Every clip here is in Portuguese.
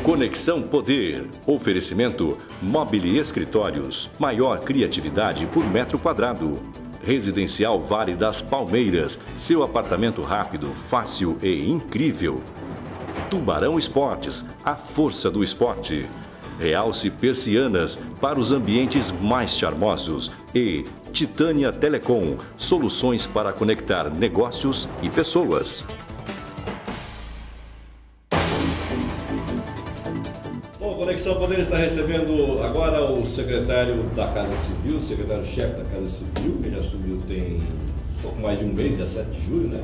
Conexão Poder. Oferecimento Mobile Escritórios. Maior criatividade por metro quadrado. Residencial Vale das Palmeiras. Seu apartamento rápido, fácil e incrível. Tubarão Esportes. A força do esporte. Realce Persianas para os ambientes mais charmosos. E Titânia Telecom. Soluções para conectar negócios e pessoas. Conexão Poder está recebendo agora o secretário da Casa Civil, secretário-chefe da Casa Civil, ele assumiu tem pouco mais de um mês, dia 7 de julho, né?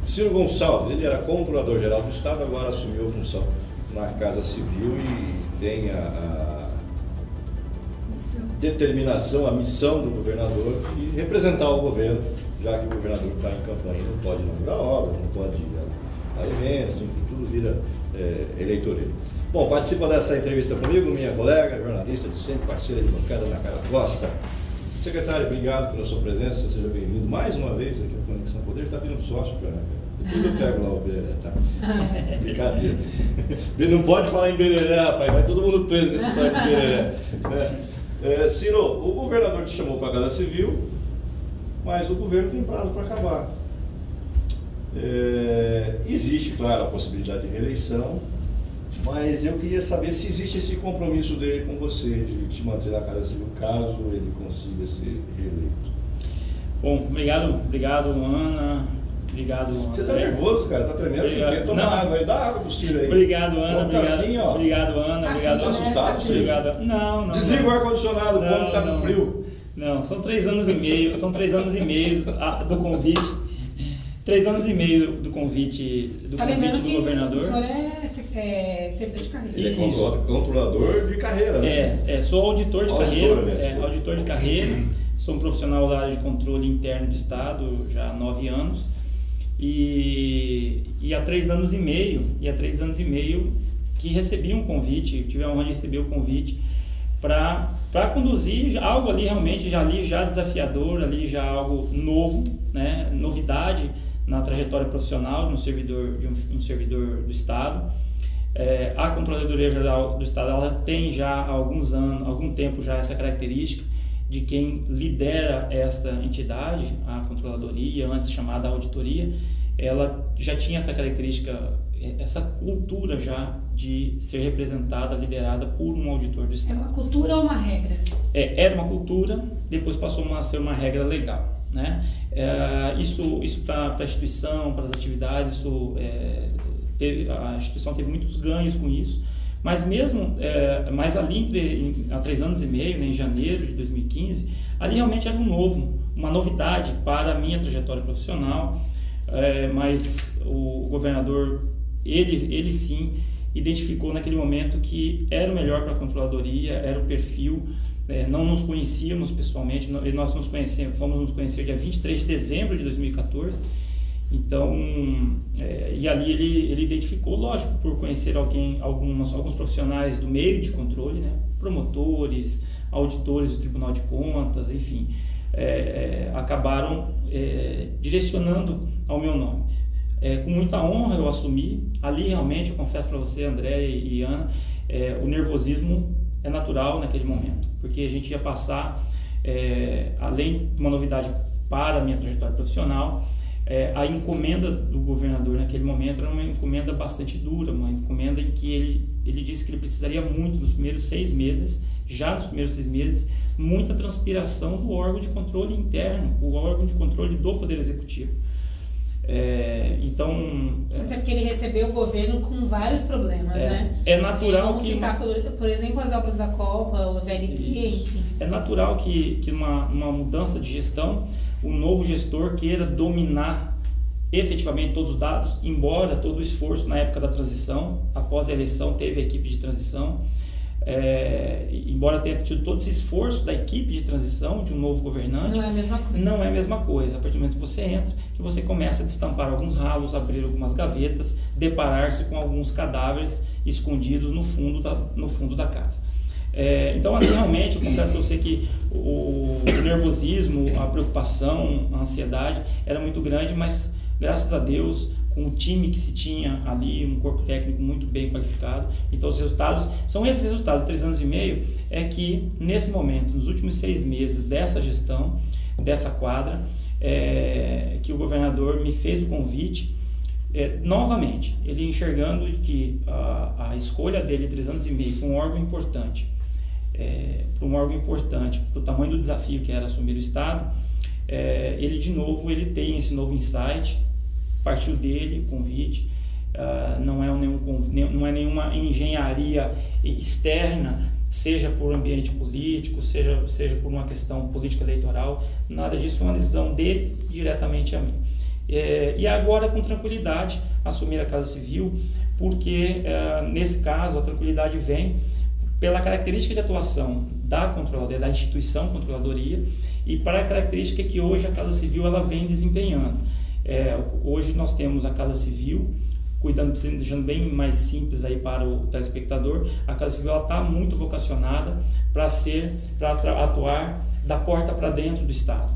Ciro Gonçalves, ele era controlador-geral do Estado, agora assumiu a função na Casa Civil e tem a determinação, a missão do governador de representar o governo, já que o governador está em campanha, não pode inaugurar obras, não pode ir a eventos, enfim, tudo vira eleitoreiro. Bom, participa dessa entrevista comigo, minha colega, jornalista de sempre, parceira de bancada, Ana Carla Costa. Secretário, obrigado pela sua presença, seja bem-vindo mais uma vez aqui no Conexão Poder. Está pedindo sócio, Ana Carla. Depois eu pego lá o Bereré, tá? Brincadeira. Não pode falar em Bereré, rapaz, vai todo mundo preso nessa história de Bereré. Ciro, o governador te chamou para a Casa Civil, mas o governo tem prazo para acabar. Existe, claro, a possibilidade de reeleição, mas eu queria saber se existe esse compromisso dele com você, de te manter na Casa Civil, caso ele consiga ser reeleito. Bom, obrigado Ana, obrigado André. Você está nervoso, cara? Está tremendo? Porque toma água aí, dá água pro Ciro aí. Obrigado, Ana. Obrigado, assim, ó. Obrigado, Ana. Obrigado. Tá assustado, Ciro? Obrigado. Não. Desliga o ar-condicionado, o povo tá com frio. Não, são 3 anos e meio, do convite. 3 anos e meio do convite do governador. O senhor é servidor de carreira. Ele é controlador de carreira, né? Sou auditor de carreira. Auditor de carreira. Sou um profissional da área de controle interno do Estado já há 9 anos. E há 3 anos e meio que recebi um convite, tive a honra de receber o convite para conduzir algo ali realmente já desafiador, ali já algo novo, né? Novidade na trajetória profissional de um servidor do Estado. A Controladoria Geral do Estado, ela tem já há algum tempo já essa característica de quem lidera esta entidade, a Controladoria, antes chamada Auditoria, ela já tinha essa característica, essa cultura já de ser representada, liderada por um auditor do Estado. É uma cultura ou uma regra? Era uma cultura, depois passou a ser uma regra legal, né? Isso para a instituição, para as atividades, a instituição teve muitos ganhos com isso, mas mas ali há 3 anos e meio, né, em janeiro de 2015, ali realmente era uma novidade para a minha trajetória profissional, mas o governador, ele sim identificou naquele momento que era o melhor para a controladoria, era o perfil. Não nos conhecíamos pessoalmente, nós fomos nos conhecer dia 23 de dezembro de 2014, então, e ali ele identificou, lógico, por conhecer alguns profissionais do meio de controle, né, promotores, auditores do Tribunal de Contas, enfim, acabaram direcionando ao meu nome. Com muita honra eu assumi, ali realmente, eu confesso para você, André e Ana, o nervosismo é natural naquele momento, porque a gente ia passar, além de uma novidade para a minha trajetória profissional, a encomenda do governador naquele momento era uma encomenda bastante dura, uma encomenda em que ele disse que ele precisaria muito nos primeiros 6 meses, muita transpiração do órgão de controle interno, o órgão de controle do Poder Executivo. Até porque ele recebeu o governo com vários problemas, né? É natural vamos citar, por exemplo, as obras da Copa, o VLT, enfim. É natural que uma mudança de gestão, o novo gestor queira dominar efetivamente todos os dados, embora todo o esforço na época da transição, após a eleição teve a equipe de transição, embora tenha tido todo esse esforço da equipe de transição, de um novo governante, não é a mesma coisa. Não é a mesma coisa. A partir do momento que você entra, que você começa a destampar alguns ralos, abrir algumas gavetas, deparar-se com alguns cadáveres escondidos no fundo da casa. Então, realmente, eu confesso para você que o nervosismo, a preocupação, a ansiedade era muito grande, mas graças a Deus, com o time que se tinha ali, um corpo técnico muito bem qualificado. Então os resultados, são esses resultados, 3 anos e meio, é que nesse momento, nos últimos 6 meses dessa gestão, dessa quadra, que o governador me fez o convite, novamente, ele enxergando que a escolha dele, 3 anos e meio, com um órgão importante, para um órgão importante, para o tamanho do desafio que era assumir o Estado, ele de novo, ele tem esse novo insight, partiu dele, convite, não é nenhuma engenharia externa, seja por ambiente político, seja por uma questão política eleitoral, nada disso, foi uma decisão dele diretamente a mim. E agora, com tranquilidade, assumir a Casa Civil, porque nesse caso a tranquilidade vem pela característica de atuação da controladoria, da instituição controladoria, e para a característica que hoje a Casa Civil ela vem desempenhando. Hoje nós temos a Casa Civil, deixando bem mais simples aí para o telespectador, a Casa Civil está muito vocacionada para atuar da porta para dentro do Estado.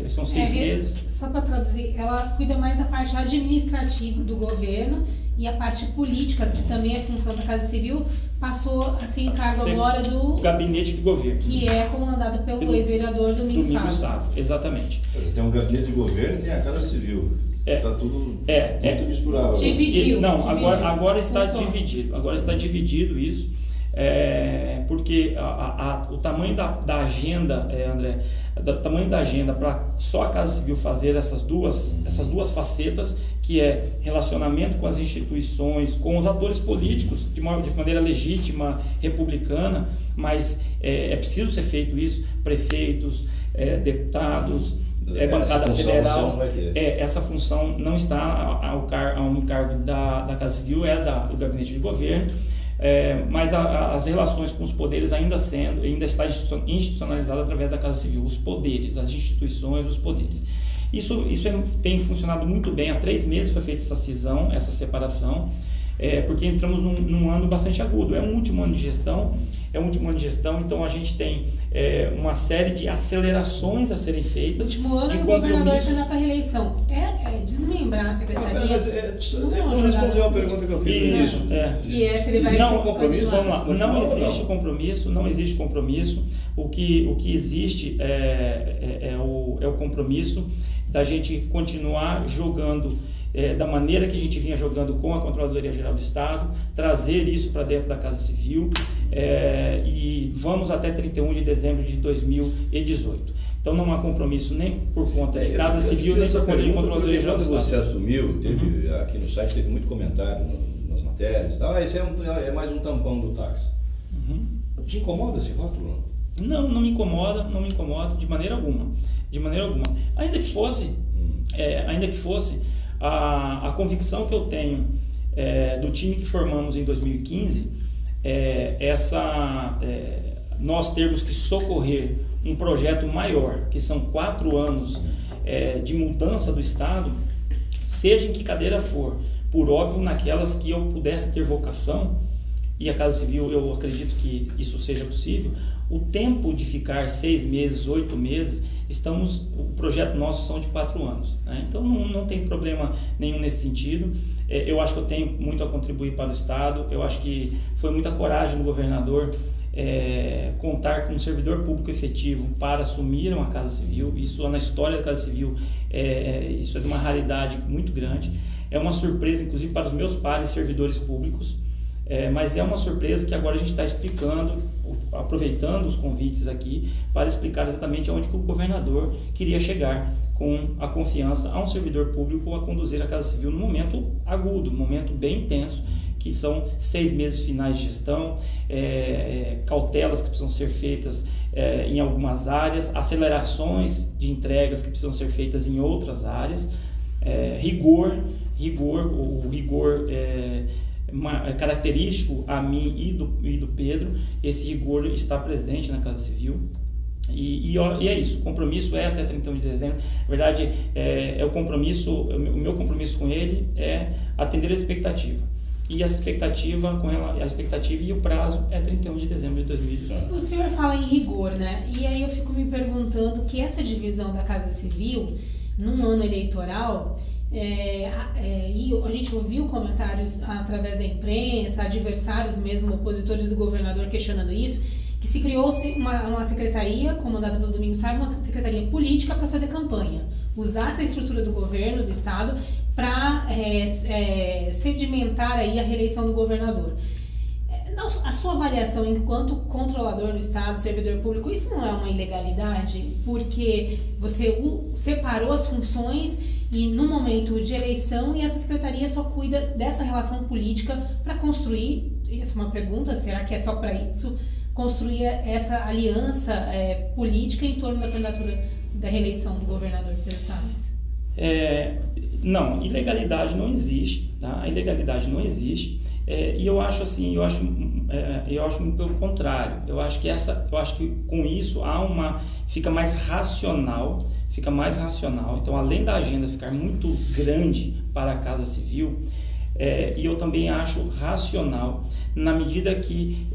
São 6 meses. Só para traduzir, ela cuida mais da parte administrativa do governo, e a parte política, que também é função da Casa Civil, passou a ser encargo agora do gabinete do governo, que é comandado pelo ex-vereador Domingos Sávio. Exatamente. Tem um gabinete de governo e tem a Casa Civil. Está tudo muito misturado. Dividiu. Agora está dividido. Agora está dividido isso. Porque o tamanho da agenda, André, o tamanho da agenda para só a Casa Civil fazer essas duas facetas, que é relacionamento com as instituições, com os atores políticos de maneira legítima, republicana, mas é preciso ser feito isso, prefeitos, deputados, bancada federal. Essa função não está ao encargo da Casa Civil, do gabinete de governo. Mas as relações com os poderes ainda está institucionalizada através da Casa Civil, os poderes, as instituições, os poderes. Isso tem funcionado muito bem. Há 3 meses foi feita essa cisão, essa separação, porque entramos num ano bastante agudo. É um último ano de gestão, então a gente tem uma série de acelerações a serem feitas. Último ano, o governador está para reeleição. Desmembrar a secretaria. Não respondeu a pergunta que eu fiz. Isso. Que se ele vai existe um compromisso? Vamos lá. Não existe compromisso. O que existe é o compromisso da gente continuar jogando da maneira que a gente vinha jogando com a Controladoria Geral do Estado, trazer isso para dentro da Casa Civil, e vamos até 31 de dezembro de 2018. Então não há compromisso nem por conta de Casa Civil, nem por conta de Controladoria Geral do Estado. Quando você assumiu, aqui no site teve muito comentário nas matérias e tal, isso é mais um tampão do táxi. Te incomoda esse rótulo? Não me incomoda de maneira alguma. Ainda que fosse, a convicção que eu tenho do time que formamos em 2015, nós termos que socorrer um projeto maior, que são 4 anos de mudança do Estado, seja em que cadeira for, por óbvio naquelas que eu pudesse ter vocação, e a Casa Civil eu acredito que isso seja possível, o tempo de ficar 6 meses, 8 meses, o projeto nosso são de 4 anos, né? Então não tem problema nenhum nesse sentido. Eu acho que eu tenho muito a contribuir para o Estado. Eu acho que foi muita coragem do governador contar com um servidor público efetivo para assumir uma Casa Civil. Isso na história da Casa Civil isso é de uma raridade muito grande. É uma surpresa, inclusive, para os meus pares servidores públicos. Mas é uma surpresa que agora a gente está explicando, aproveitando os convites aqui, para explicar exatamente aonde que o governador queria chegar com a confiança a um servidor público a conduzir a Casa Civil num momento agudo, num momento bem intenso, que são 6 meses finais de gestão, cautelas que precisam ser feitas em algumas áreas, acelerações de entregas que precisam ser feitas em outras áreas, rigor característico a mim e do Pedro. Esse rigor está presente na Casa Civil e é isso, o compromisso é até 31 de dezembro. Na verdade, o meu compromisso com ele é atender a expectativa, e a expectativa e o prazo é 31 de dezembro de 2018. O senhor fala em rigor, né? E aí eu fico me perguntando que essa divisão da Casa Civil num ano eleitoral e a gente ouviu comentários através da imprensa, adversários mesmo, opositores do governador questionando isso, que se criou-se uma secretaria comandada pelo Domingos Sávio, uma secretaria política para fazer campanha, usar essa estrutura do governo, do estado, para sedimentar aí a reeleição do governador. A sua avaliação enquanto controlador do Estado, servidor público, isso não é uma ilegalidade? Porque você separou as funções e no momento de eleição e essa secretaria só cuida dessa relação política para construir, essa é uma pergunta, será que é só para isso, construir essa aliança política em torno da candidatura da reeleição do governador Pedro Taques? Não, ilegalidade não existe, tá? A ilegalidade não existe. E eu acho assim, eu acho muito pelo contrário. Eu acho que com isso fica mais racional. Então, além da agenda ficar muito grande para a Casa Civil, e eu também acho racional na medida que,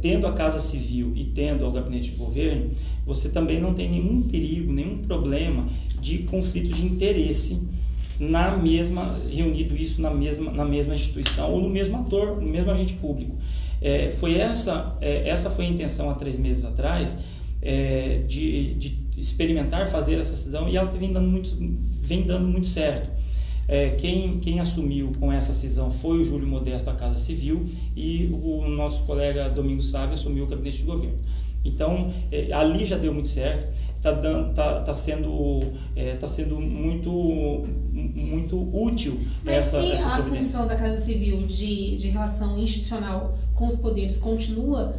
tendo a Casa Civil e tendo o gabinete de governo, você também não tem nenhum perigo, nenhum problema de conflito de interesse reunido isso na mesma instituição ou no mesmo ator, no mesmo agente público. Essa foi a intenção há 3 meses atrás, de experimentar fazer essa cisão, e ela vem dando muito certo. Quem assumiu com essa cisão foi o Júlio Modesto da Casa Civil e o nosso colega Domingos Sávio assumiu o gabinete de governo. Então, ali já deu muito certo, está sendo muito útil. Mas se a função da Casa Civil de relação institucional com os poderes continua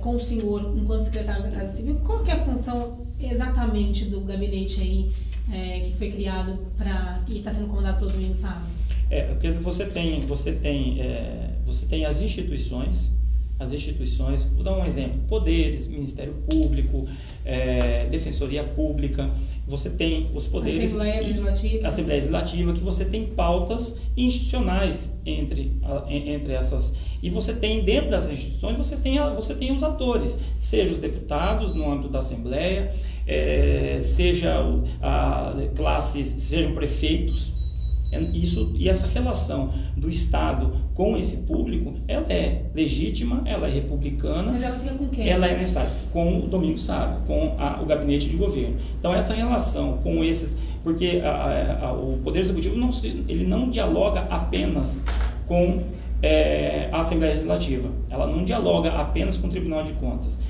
com o senhor enquanto secretário da Casa Civil, qual que é a função exatamente do gabinete aí que foi criado e está sendo comandado pelo Domingos Sávio? Porque você tem as instituições, vou dar um exemplo: poderes, Ministério Público, Defensoria Pública, você tem os poderes, Assembleia Legislativa, que você tem pautas institucionais entre essas, e você tem dentro dessas instituições, você tem os atores, seja os deputados no âmbito da Assembleia, seja sejam prefeitos. E essa relação do Estado com esse público, ela é legítima, ela é republicana. Mas ela fica com quem? Ela é necessária com o Domingos Sávio, com o gabinete de governo. Então, essa relação com esses... Porque o Poder Executivo ele não dialoga apenas com a Assembleia Legislativa. Ela não dialoga apenas com o Tribunal de Contas.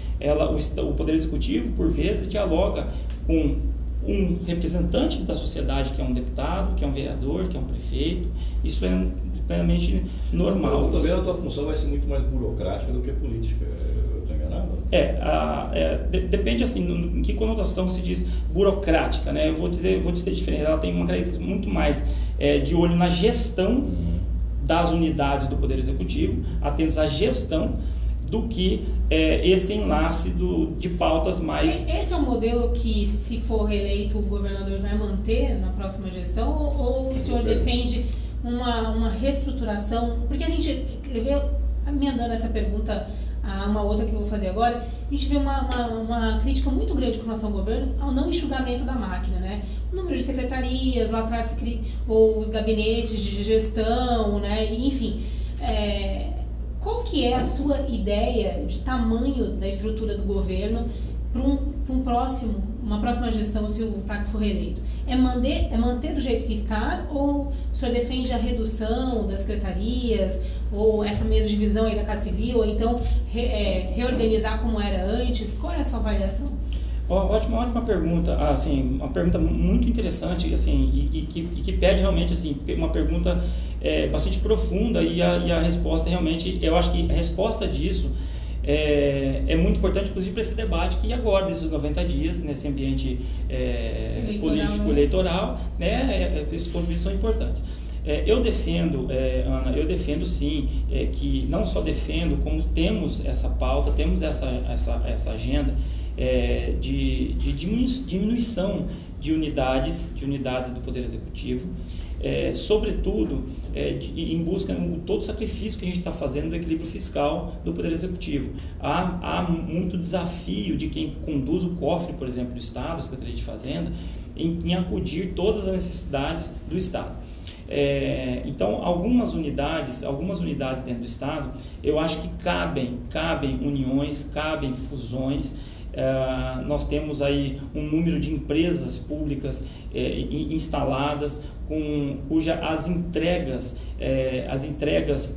O Poder Executivo, por vezes, dialoga com um representante da sociedade, que é um deputado, que é um vereador, que é um prefeito. Isso é plenamente normal. Eu estou vendo, a tua função vai ser muito mais burocrática do que política. Eu estou enganado? Depende assim, em que conotação se diz burocrática, né? Eu vou dizer diferente. Ela tem uma característica muito mais de olho na gestão das unidades do Poder Executivo, atentos à gestão, do que esse enlace de pautas mais... Esse é um modelo que, se for reeleito, o governador vai manter na próxima gestão, ou o senhor defende uma reestruturação? Porque a gente vê, emendando essa pergunta a uma outra que eu vou fazer agora, a gente vê uma crítica muito grande com relação ao governo ao não enxugamento da máquina, né? O número de secretarias, lá atrás, ou os gabinetes de gestão, né? Enfim... Qual que é a sua ideia de tamanho da estrutura do governo para uma próxima gestão, se o Taques for reeleito? É manter do jeito que está, ou o senhor defende a redução das secretarias, ou essa mesma divisão aí da Casa Civil, ou então reorganizar como era antes? Qual é a sua avaliação? Ótima pergunta, assim, uma pergunta muito interessante, assim, e que pede realmente, assim, uma pergunta bastante profunda, e a resposta realmente, eu acho que a resposta disso é muito importante, inclusive, para esse debate que agora, nesses 90 dias, nesse ambiente político-eleitoral, né, esses pontos de vista são importantes. Eu defendo, Ana, sim, que não só defendo, como temos essa pauta, temos essa agenda de diminuição de unidades do Poder Executivo, sobretudo em busca de todo o sacrifício que a gente está fazendo do equilíbrio fiscal do Poder Executivo. Há muito desafio de quem conduz o cofre, por exemplo, do Estado, a Secretaria de Fazenda, em acudir todas as necessidades do Estado. Então, algumas unidades dentro do Estado, eu acho que cabem uniões, cabem fusões. Nós temos aí um número de empresas públicas instaladas, cuja as entregas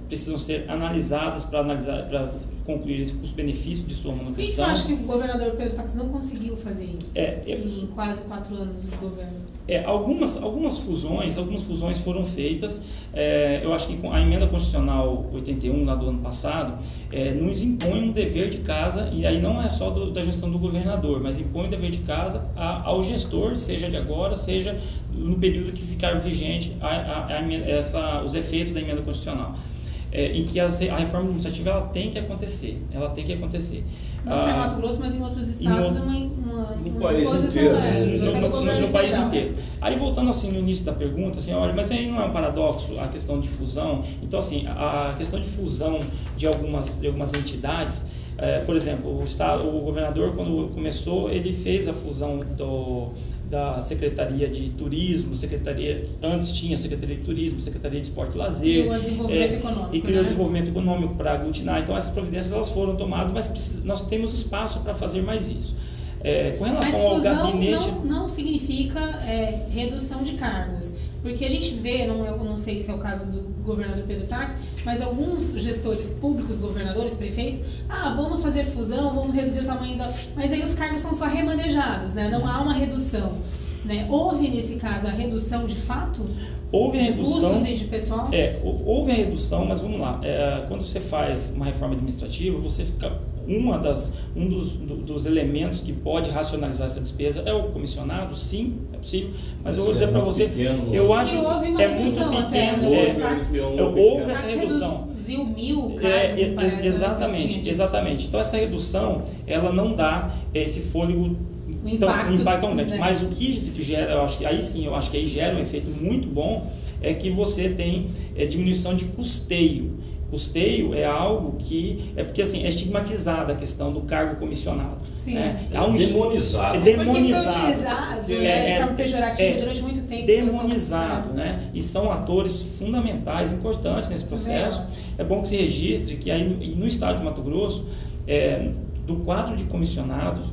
precisam ser analisadas para concluir esse custo-benefício de sua manutenção. Por que você acha que o governador Pedro Táxi não conseguiu fazer isso em quase 4 anos de governo? Algumas fusões foram feitas. Eu acho que a emenda constitucional 81 lá do ano passado nos impõe um dever de casa, e aí não é só da gestão do governador, mas impõe um dever de casa ao gestor, seja de agora, seja no período que ficar vigente os efeitos da emenda constitucional, em que a reforma administrativa ela tem que acontecer. Não só em Mato Grosso, mas em outros estados, no país inteiro. No país inteiro. Aí, voltando assim no início da pergunta, assim, olha, mas aí não é um paradoxo a questão de fusão? Então, assim, a questão de fusão de algumas entidades, por exemplo, o governador, quando começou, ele fez a fusão da Secretaria de Turismo, antes tinha Secretaria de Turismo, Secretaria de Esporte e Lazer, e o desenvolvimento econômico, e criou o desenvolvimento econômico para aglutinar. Então essas providências elas foram tomadas, mas nós temos espaço para fazer mais isso. Com relação ao gabinete, não significa redução de cargos, porque a gente vê, eu não sei se é o caso do governador Pedro Táxi, mas alguns gestores públicos, governadores, prefeitos, vamos fazer fusão, vamos reduzir o tamanho mas aí os cargos são só remanejados, né? Não há uma redução, né? Houve nesse caso a redução de fato? Houve a redução, custos e de pessoal? Houve a redução, mas vamos lá, quando você faz uma reforma administrativa, você fica um dos elementos que pode racionalizar essa despesa é o comissionado. Sim, é possível, mas eu vou dizer para você, eu acho que é muito pequeno. Houve essa redução. Reduziu 1.000 cargos, exatamente. Então essa redução, ela não dá esse fôlego, um impacto tão grande. Mas o que gera, eu acho que aí gera um efeito muito bom, é que você tem diminuição de custeio. Custeio é algo que porque assim é estigmatizada a questão do cargo comissionado. Sim. Demonizado. É demonizado. Foi utilizado de forma pejorativa durante muito tempo. Demonizado, né? E são atores fundamentais, importantes nesse processo. É bom que se registre que aí no estado de Mato Grosso, do quadro de comissionados,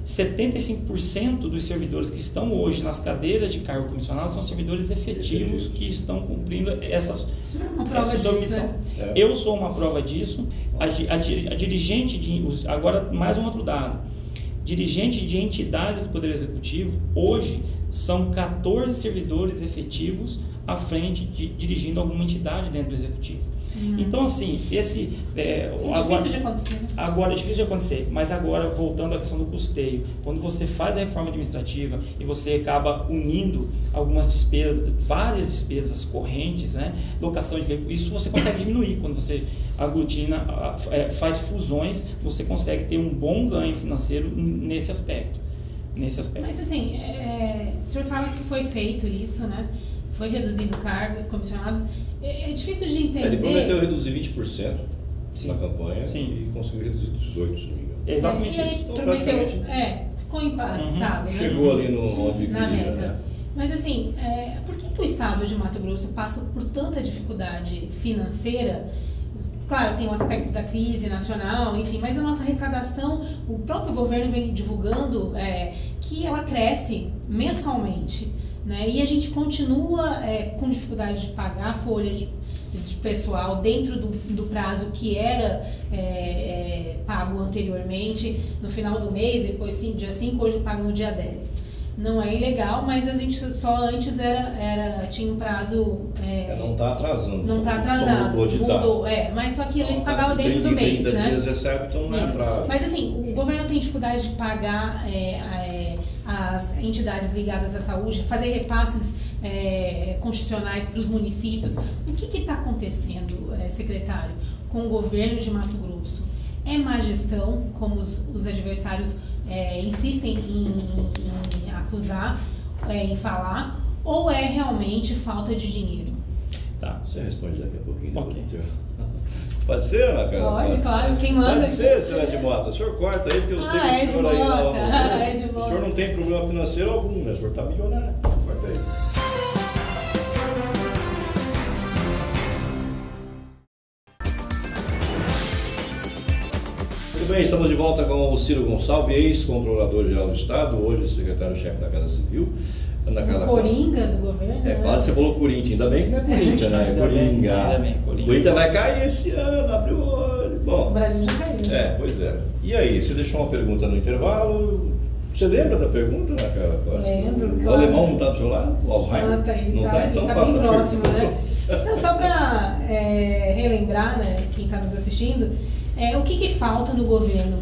75% dos servidores que estão hoje nas cadeiras de cargo comissionado são servidores efetivos que estão cumprindo essa missão. Eu sou uma prova disso. A dirigente agora mais um outro dado. Dirigente de entidades do Poder Executivo, hoje são 14 servidores efetivos à frente dirigindo alguma entidade dentro do Executivo. Então, assim, difícil de acontecer, né? Agora é difícil de acontecer, mas agora, voltando à questão do custeio, quando você faz a reforma administrativa e você acaba unindo várias despesas correntes, né? Locação de veículos, isso você consegue diminuir. Quando você aglutina, faz fusões, você consegue ter um bom ganho financeiro nesse aspecto. Mas assim, o senhor fala que foi feito isso, né? Foi reduzindo cargos, comissionados. É difícil de entender. Ele prometeu reduzir 20% Sim. na campanha. Sim. E conseguiu reduzir 18%, se não me engano. É exatamente isso. Então, prometeu, ficou impactado. Né? Chegou ali onde queria, na meta. Né? Mas assim, por que o estado de Mato Grosso passa por tanta dificuldade financeira? Claro, tem o aspecto da crise nacional, enfim, mas a nossa arrecadação, o próprio governo vem divulgando que ela cresce mensalmente. Né? E a gente continua com dificuldade de pagar a folha de pessoal dentro do prazo que era pago anteriormente, no final do mês, depois dia 5, hoje paga no dia 10. Não é ilegal, mas a gente só antes tinha um prazo... não está atrasando. Não está atrasando. Mudou, mas só que antes pagava dentro do mês. 30 né? dias recebe, então não é atraso. Mas assim, o governo tem dificuldade de pagar as entidades ligadas à saúde, fazer repasses constitucionais para os municípios. O que está acontecendo, secretário, com o governo de Mato Grosso? É má gestão, como os adversários insistem em acusar, em falar, ou é realmente falta de dinheiro? Tá. Você responde daqui a pouquinho. Ok. Pode ser, Ana Carla? Pode, claro, quem manda. Pode ser, senhor Edmota. O senhor corta aí, porque eu sei que o senhor aí lá. O senhor não tem problema financeiro algum, né? O senhor está milionário. Corta aí. Muito bem, estamos de volta com o Ciro Gonçalves, ex-controlador-geral do Estado, hoje secretário-chefe da Casa Civil. Coringa do governo. É, quase você falou Corinthians, ainda bem que não é Corinthians, né? Coringa. Corinthians vai cair esse ano, abre o olho. Bom, o Brasil já caiu. É, pois é. E aí, você deixou uma pergunta no intervalo. Você lembra da pergunta, né, cara? Lembro. O alemão não está do seu lado? O Alzheimer? Tá aí, não tá, então tá faça bem próximo, pergunta. né? Então, só para relembrar, né, quem está nos assistindo, o que falta no governo,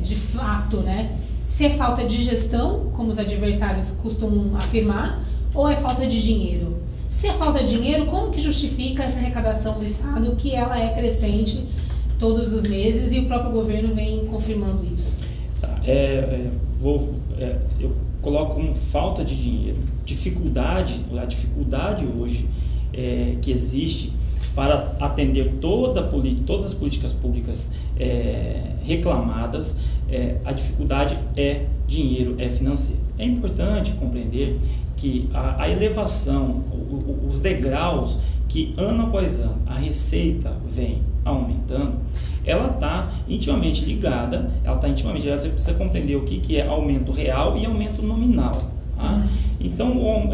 de fato, né? Se é falta de gestão, como os adversários costumam afirmar, ou é falta de dinheiro? Se é falta de dinheiro, como que justifica essa arrecadação do Estado, que ela é crescente todos os meses e o próprio governo vem confirmando isso? Eu coloco como falta de dinheiro, a dificuldade hoje que existe para atender todas as políticas públicas reclamadas. A dificuldade é dinheiro, é financeiro. É importante compreender que a elevação, os degraus que ano após ano a receita vem aumentando, ela está intimamente ligada, você precisa compreender o que é aumento real e aumento nominal. Tá? Então,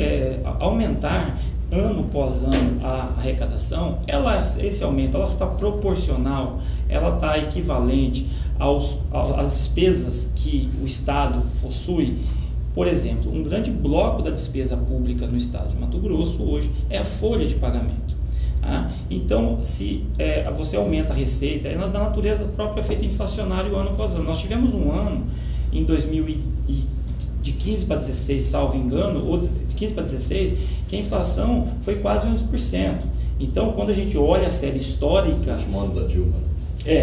aumentar ano após ano a arrecadação, esse aumento está proporcional, ela está equivalente às despesas que o Estado possui. Por exemplo, um grande bloco da despesa pública no Estado de Mato Grosso hoje é a folha de pagamento. Tá? Então, se você aumenta a receita, é da natureza do próprio efeito inflacionário ano após ano. Nós tivemos um ano, em 2015 para 16, salvo engano, ou de 15 para 16, que a inflação foi quase 11%. Então, quando a gente olha a série histórica... da Dilma.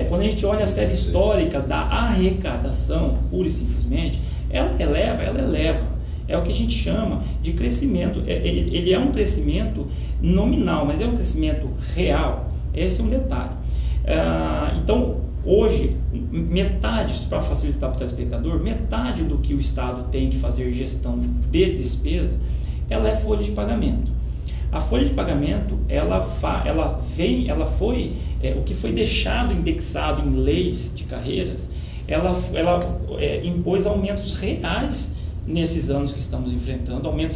Quando a gente olha a série histórica da arrecadação, pura e simplesmente, ela eleva. É o que a gente chama de crescimento. Ele é um crescimento nominal, mas é um crescimento real. Esse é um detalhe. Então, hoje, metade, para facilitar para o telespectador, metade do que o Estado tem que fazer gestão de despesa, ela é folha de pagamento. A folha de pagamento, o que foi deixado indexado em leis de carreiras, ela impôs aumentos reais nesses anos que estamos enfrentando, aumentos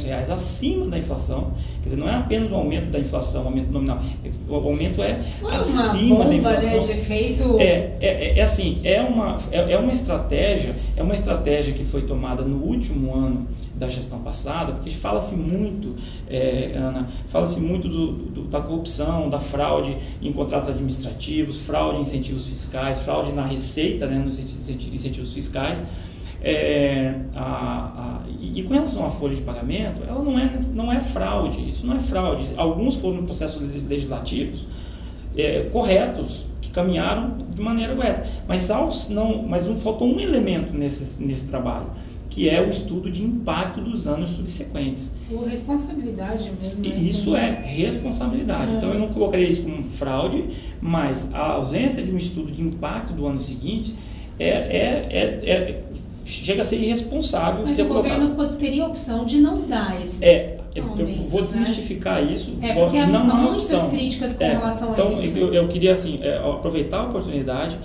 reais acima da inflação. Quer dizer, não é apenas o aumento da inflação, o aumento nominal, o aumento acima da inflação. Né, de efeito... É uma estratégia que foi tomada no último ano da gestão passada, porque fala-se muito, Ana, da corrupção, da fraude em contratos administrativos, fraude em incentivos fiscais, fraude na receita, né, nos incentivos fiscais. E com relação à folha de pagamento, ela não é fraude, isso não é fraude. Alguns foram processos legislativos corretos, que caminharam de maneira correta, mas faltou um elemento nesse trabalho, que é o estudo de impacto dos anos subsequentes. Por responsabilidade mesmo. E isso é responsabilidade. Então eu não colocaria isso como fraude, mas a ausência de um estudo de impacto do ano seguinte chega a ser irresponsável. Mas o governo teria a opção de não dar esses aumentos, eu vou desmistificar isso. Porque há muitas críticas com relação a isso. Então, eu queria aproveitar a oportunidade.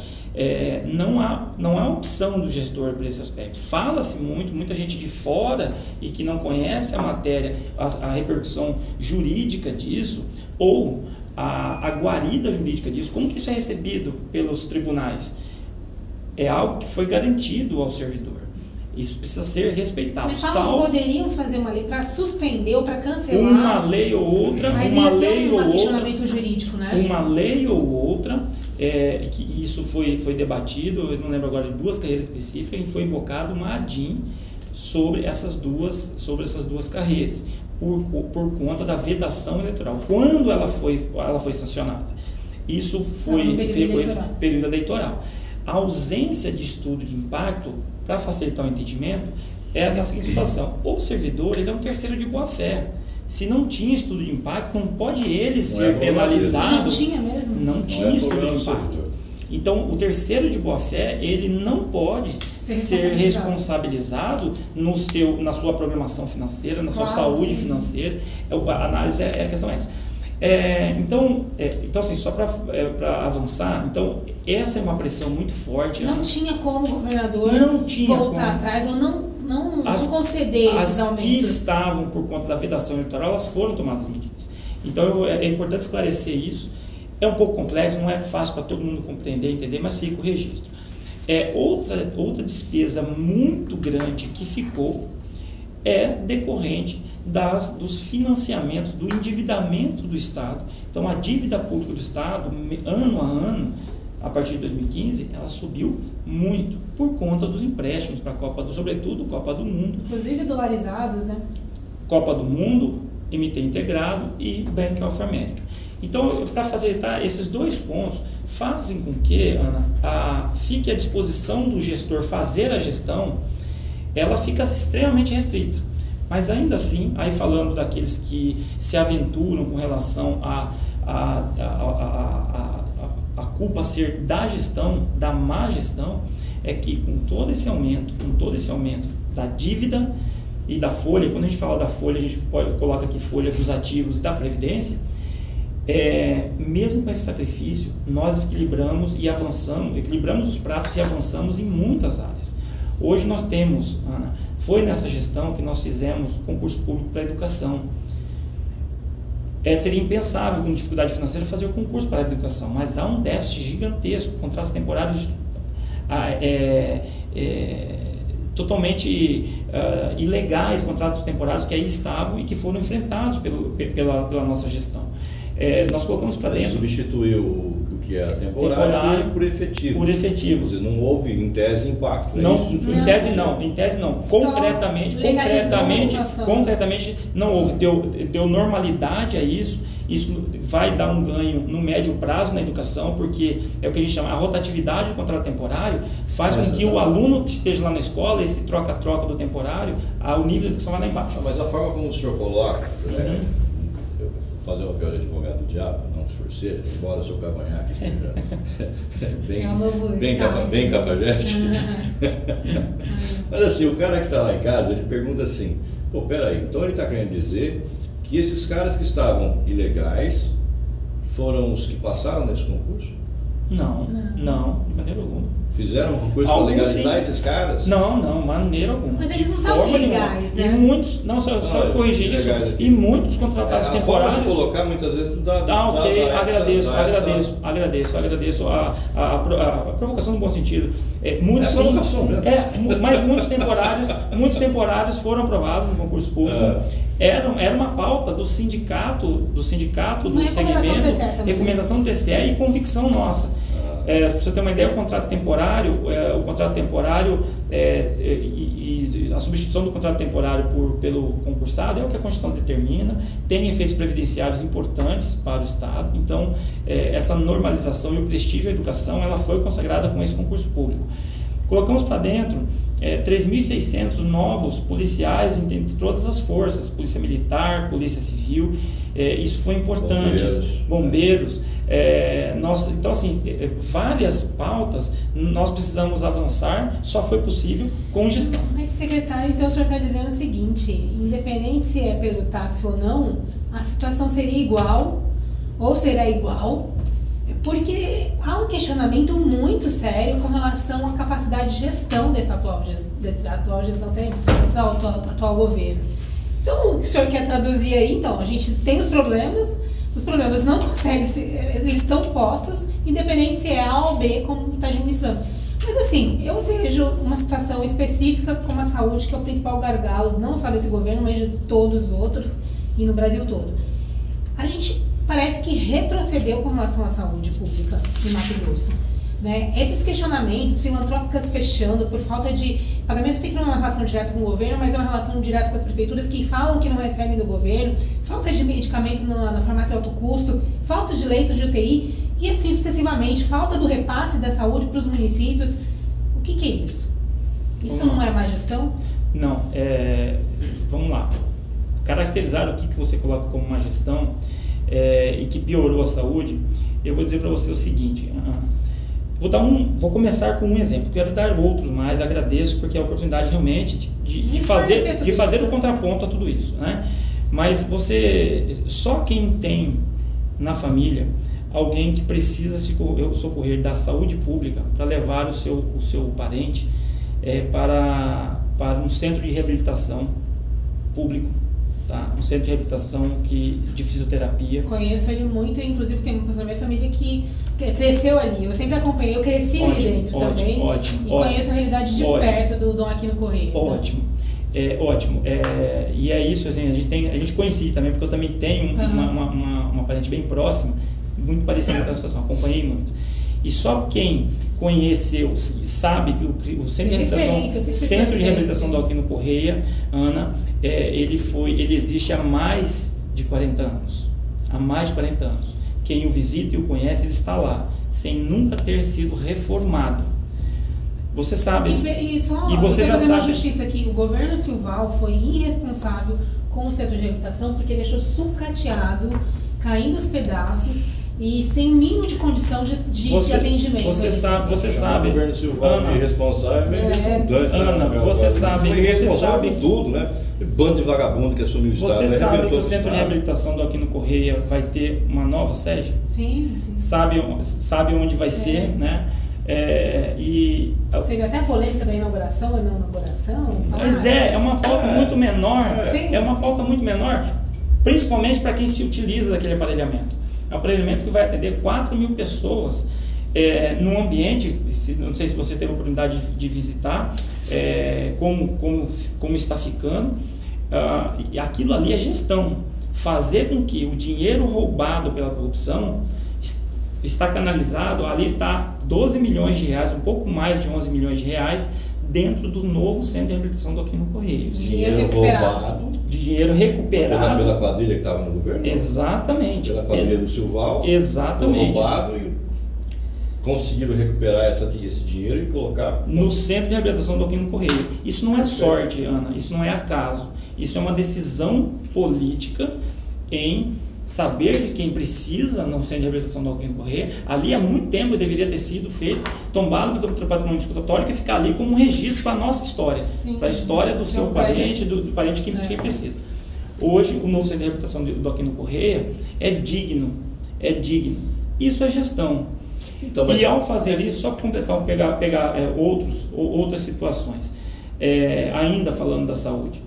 Não há opção do gestor para esse aspecto. Fala-se muita gente de fora e que não conhece a matéria, a repercussão jurídica disso, ou a guarida jurídica disso, como que isso é recebido pelos tribunais. É algo que foi garantido ao servidor. Isso precisa ser respeitado. Mas poderiam fazer uma lei para suspender ou para cancelar? Uma lei ou outra. Mas uma ia ter lei um ou questionamento outra, jurídico, né? Uma lei ou outra, que isso foi debatido, eu não lembro agora de duas carreiras específicas, e foi invocado uma ADIM sobre essas duas carreiras, por conta da vedação eleitoral. Quando ela foi sancionada? Isso foi no período eleitoral. A ausência de estudo de impacto, para facilitar o entendimento, é a seguinte situação: o servidor ele é um terceiro de boa fé. Se não tinha estudo de impacto, não pode ele ser penalizado. Não tinha mesmo? não tinha estudo de impacto. Então, o terceiro de boa-fé, ele não pode ser responsabilizado na sua programação financeira, na sua saúde financeira. A análise a questão é essa. Então, assim, só para avançar, então, essa é uma pressão muito forte. Não tinha como o governador voltar atrás ou não conceder esses aumentos. As que estavam por conta da vedação eleitoral, elas foram tomadas medidas. Então, é importante esclarecer isso. É um pouco complexo, não é fácil para todo mundo compreender, entender, mas fica o registro. Outra despesa muito grande que ficou decorrente dos financiamentos, do endividamento do Estado. Então, a dívida pública do Estado, ano a ano, a partir de 2015, ela subiu muito por conta dos empréstimos para a Copa sobretudo Copa do Mundo. Inclusive dolarizados, né? Copa do Mundo, MT integrado e Bank of America. Então, para facilitar, esses dois pontos fazem com que, Ana, fique à disposição do gestor fazer a gestão, ela fica extremamente restrita. Mas ainda assim, aí falando daqueles que se aventuram com relação a culpa ser da gestão, da má gestão, é que com todo esse aumento da dívida e da folha, quando a gente fala da folha, a gente coloca aqui folha dos ativos e da Previdência, mesmo com esse sacrifício, nós equilibramos os pratos e avançamos em muitas áreas. Hoje nós temos, Ana, foi nessa gestão que nós fizemos concurso público para a educação. Seria impensável, com dificuldade financeira, fazer o concurso para a educação, mas há um déficit gigantesco, contratos temporários totalmente ilegais, contratos temporários que aí estavam e que foram enfrentados pela nossa gestão. Nós colocamos para dentro... Substituiu o que era temporário por efetivo. Por efetivos. Dizer, não houve, em tese, impacto. Não, em tese não. Concretamente não houve. Deu normalidade a isso. Isso vai dar um ganho no médio prazo na educação, porque é o que a gente chama a rotatividade do contrato temporário, faz com que o aluno que esteja lá na escola, esse troca-troca do temporário, o nível de educação vai lá embaixo. Mas a forma como o senhor coloca... fazer o papel de advogado do diabo, não distorcer, embora o seu cavanhaque esteja bem cafajeste. Mas assim, o cara que está lá em casa, ele pergunta assim, peraí, então ele está querendo dizer que esses caras que estavam ilegais foram os que passaram nesse concurso? Não, de maneira alguma. Fizeram um concurso para legalizar esses caras? Não, de maneira alguma. Mas eles não estavam legais, né? E muitos, só corrigir isso, e muitos contratados temporários... A forma de colocar muitas vezes agradeço a provocação no bom sentido. Mas muitos temporários foram aprovados no concurso público. Era uma pauta do sindicato do segmento, recomendação do TCE e convicção nossa. Para você ter uma ideia, o contrato temporário e a substituição do contrato temporário pelo concursado é o que a Constituição determina, tem efeitos previdenciários importantes para o Estado. Então, essa normalização e o prestígio da educação, ela foi consagrada com esse concurso público. Colocamos para dentro 3.600 novos policiais entre todas as forças, Polícia Militar, Polícia Civil, isso foi importante, bombeiros. Então, assim, várias pautas nós precisamos avançar, só foi possível com gestão. Mas, secretário, então o senhor está dizendo o seguinte, independente se é pelo táxi ou não, a situação seria igual, ou será igual, porque há um questionamento muito sério com relação à capacidade de gestão dessa atual governo. Então, o que o senhor quer traduzir aí? Então, a gente tem os problemas não conseguem, eles estão postos, independente se é A ou B, como está administrando. Mas assim, eu vejo uma situação específica como a saúde, que é o principal gargalo, não só desse governo, mas de todos os outros e no Brasil todo. A gente parece que retrocedeu com relação à saúde pública em Mato Grosso. Né? Esses questionamentos, filantrópicas fechando por falta de pagamento, sei que não é uma relação direta com o governo, mas é uma relação direta com as prefeituras que falam que não recebem do governo, falta de medicamento na farmácia de alto custo, falta de leitos de UTI e assim sucessivamente, falta do repasse da saúde para os municípios. O que é isso? Isso não é má gestão? Não, vamos lá. Caracterizar o que você coloca como má gestão e que piorou a saúde, eu vou dizer para você o seguinte, vou começar com um exemplo, quero dar outros mais, agradeço porque é a oportunidade realmente de fazer o contraponto a tudo isso, né? Mas só quem tem na família alguém que precisa socorrer da saúde pública para levar o seu parente para um centro de reabilitação público, tá? Um centro de reabilitação de fisioterapia. Conheço ele muito, inclusive tem uma pessoa da minha família que cresceu ali. Eu sempre acompanhei, eu cresci ali dentro também. E conheço a realidade de perto do Dom Aquino Correia. Ótimo. Ótimo. E é isso, assim, a gente coincide também, porque eu também tenho uma parente bem próxima, muito parecida com a situação, acompanhei muito. E só quem conheceu sabe que o Centro de Reabilitação do Aquino Correia, Ana, ele existe há mais de 40 anos. Há mais de 40 anos. Quem o visita e o conhece, ele está lá, sem nunca ter sido reformado. Você sabe. E você já sabe. Justiça aqui, o governo Silval foi irresponsável com o centro de reabilitação porque deixou sucateado, caindo aos pedaços e sem o mínimo de condição de atendimento. Você sabe. O governo Silval é irresponsável, é redundante. Ana, você sabe tudo, né? Bando de vagabundo que assumiu o Estado. Você sabe que o Centro de Reabilitação do Aquino Correia vai ter uma nova sede? Sim. Sabe onde vai ser, né? Teve até a polêmica da inauguração ou não inauguração. Mas é uma pauta muito menor. É uma pauta muito menor, principalmente para quem se utiliza daquele aparelhamento. É um aparelhamento que vai atender 4.000 pessoas num ambiente, não sei se você teve a oportunidade de visitar, como está ficando. E aquilo ali é gestão. Fazer com que o dinheiro roubado pela corrupção está canalizado, ali está 12 milhões de reais, um pouco mais de 11 milhões de reais, dentro do novo Centro de Reabilitação do Aquino Correia. Dinheiro roubado. Dinheiro recuperado. Pela quadrilha que estava no governo? Exatamente. Pela quadrilha do Silval. Exatamente. Roubado e conseguiram recuperar esse dinheiro e colocar no Centro de Reabilitação do Aquino Correia. Isso não é sorte, Ana, isso não é acaso. Isso é uma decisão política em saber de quem precisa no Centro de Reabilitação do Aquino Correia. Ali há muito tempo deveria ter sido feito, tombado pelo patrimônio escutatório, e ficar ali como um registro para a nossa história, para a história do seu parente, do parente que precisa. Hoje, o novo Centro de Reabilitação do Aquino Correia é digno. Isso é gestão. Então, e ao fazer isso, só para completar, pegar outras situações, ainda falando da saúde,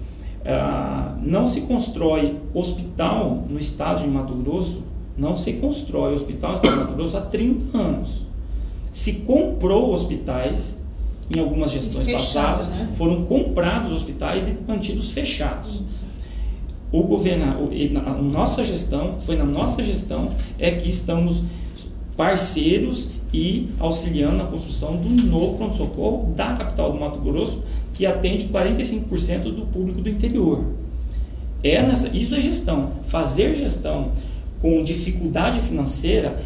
não se constrói hospital no estado de Mato Grosso, há 30 anos. Se comprou hospitais, em algumas gestões passadas, né? Foram comprados hospitais e mantidos fechados. O governo, nossa gestão, foi na nossa gestão que estamos parceiros e auxiliando na construção do novo pronto-socorro da capital do Mato Grosso, que atende 45% do público do interior. Isso é gestão. Fazer gestão com dificuldade financeira,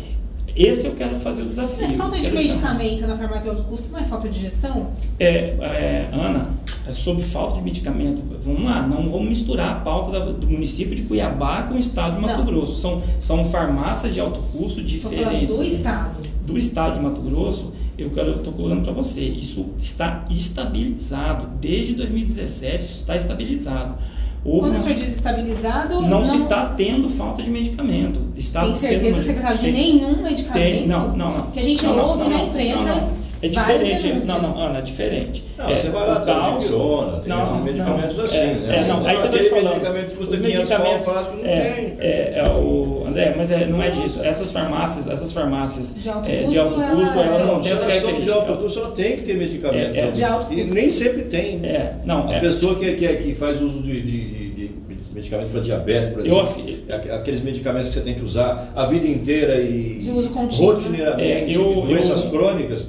esse eu quero fazer o desafio. Mas falta de medicamento na farmácia de alto custo não é falta de gestão? Ana, sobre falta de medicamento, vamos lá, não vamos misturar a pauta do município de Cuiabá com o estado de Mato Grosso. São farmácias de alto custo diferentes. Do estado. Do estado de Mato Grosso, eu estou colocando para você, isso está estabilizado. Desde 2017, isso está estabilizado. Quando o senhor diz estabilizado... Não se está tendo falta de medicamento. Tem certeza, secretário, de nenhum medicamento? Não. Que a gente ouve na imprensa... É diferente. Ana, é diferente. Você vai lá dar de pirona, tem esses medicamentos assim, né? Aí que eu estou te falando. Medicamento que custa 500 pau, o frasco não tem. André, mas não é disso. Essas farmácias de alto custo, ela não tem essa característica. De alto custo, ela tem que ter medicamento. De alto custo. E nem sempre tem. A pessoa que faz uso de medicamento para diabetes, por exemplo, aqueles medicamentos que você tem que usar a vida inteira e de uso contínuo, rotineiramente, doenças crônicas,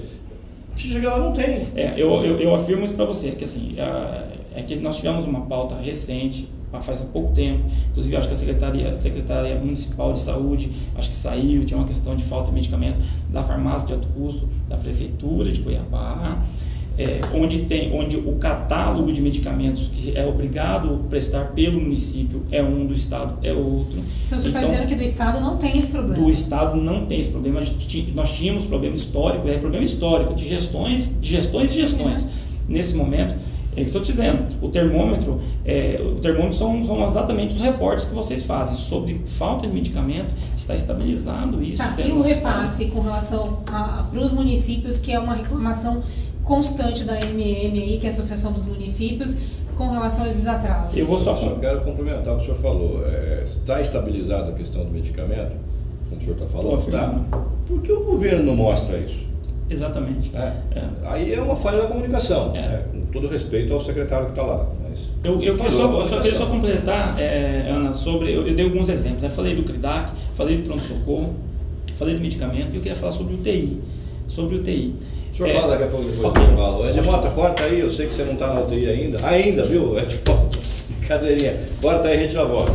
se chegar lá não tem. Eu afirmo isso para você, que assim, que nós tivemos uma pauta recente, faz há pouco tempo, inclusive acho que a Secretaria Municipal de Saúde, acho que saiu, tinha uma questão de falta de medicamento da farmácia de alto custo, da Prefeitura de Cuiabá, onde o catálogo de medicamentos que é obrigado a prestar pelo município é um, do Estado é outro. Então você está dizendo que do Estado não tem esse problema? Do Estado não tem esse problema. Nós tínhamos problema histórico, problema histórico de gestões. Nesse momento, estou te dizendo, o termômetro são exatamente os reportes que vocês fazem sobre falta de medicamento, está estabilizado isso. Tá, e o repasse com relação para os municípios, que é uma reclamação constante da AMM aí, que é a Associação dos Municípios, com relação a esses atrasos? Eu só quero complementar o que o senhor falou. Está estabilizada a questão do medicamento, como o senhor está falando, tá? Por que o governo não mostra isso? Exatamente. Aí é uma falha da comunicação, com todo respeito ao secretário que está lá. Mas eu queria só completar, Ana, sobre. Eu dei alguns exemplos, né? Falei do CRIDAC, falei do pronto-socorro, falei do medicamento, e eu queria falar sobre UTI. O senhor fala daqui a pouco depois do intervalo. Edmota, corta aí, eu sei que você não está na UTI ainda, viu? É tipo, brincadeirinha. Corta aí, a gente já volta.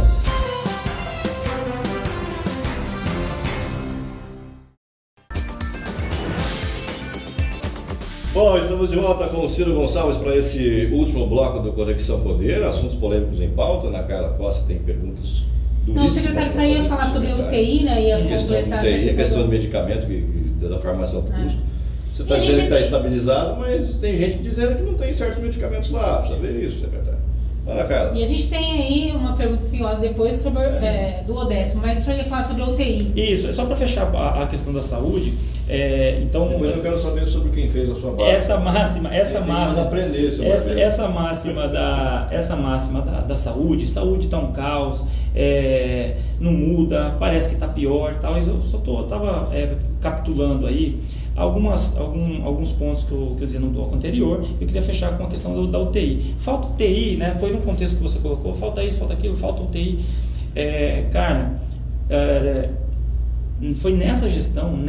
Bom, estamos de volta com o Ciro Gonçalves para esse último bloco do Conexão Poder, assuntos polêmicos em pauta. Ana Carla Costa tem perguntas duríssimas. Não, o secretário só ia falar sobre a UTI, né? Ia completar a questão do medicamento, da farmácia alto custo. Você está dizendo que está estabilizado, mas tem gente dizendo que não tem certos medicamentos lá. Precisa ver isso, secretário. Ana Carla. E a gente tem aí uma pergunta espinhosa depois sobre do Odécimo, mas o senhor ia falar sobre a UTI. Isso, só para fechar a questão da saúde. Então, depois eu quero saber sobre quem fez a sua base. Essa máxima da saúde está um caos, não muda, parece que está pior, tal. Eu só estava capitulando aí alguns pontos que eu dizia no bloco anterior. Eu queria fechar com a questão da UTI. Falta UTI, né? Foi no contexto que você colocou, falta isso, falta aquilo, falta UTI. Carla, foi nessa gestão,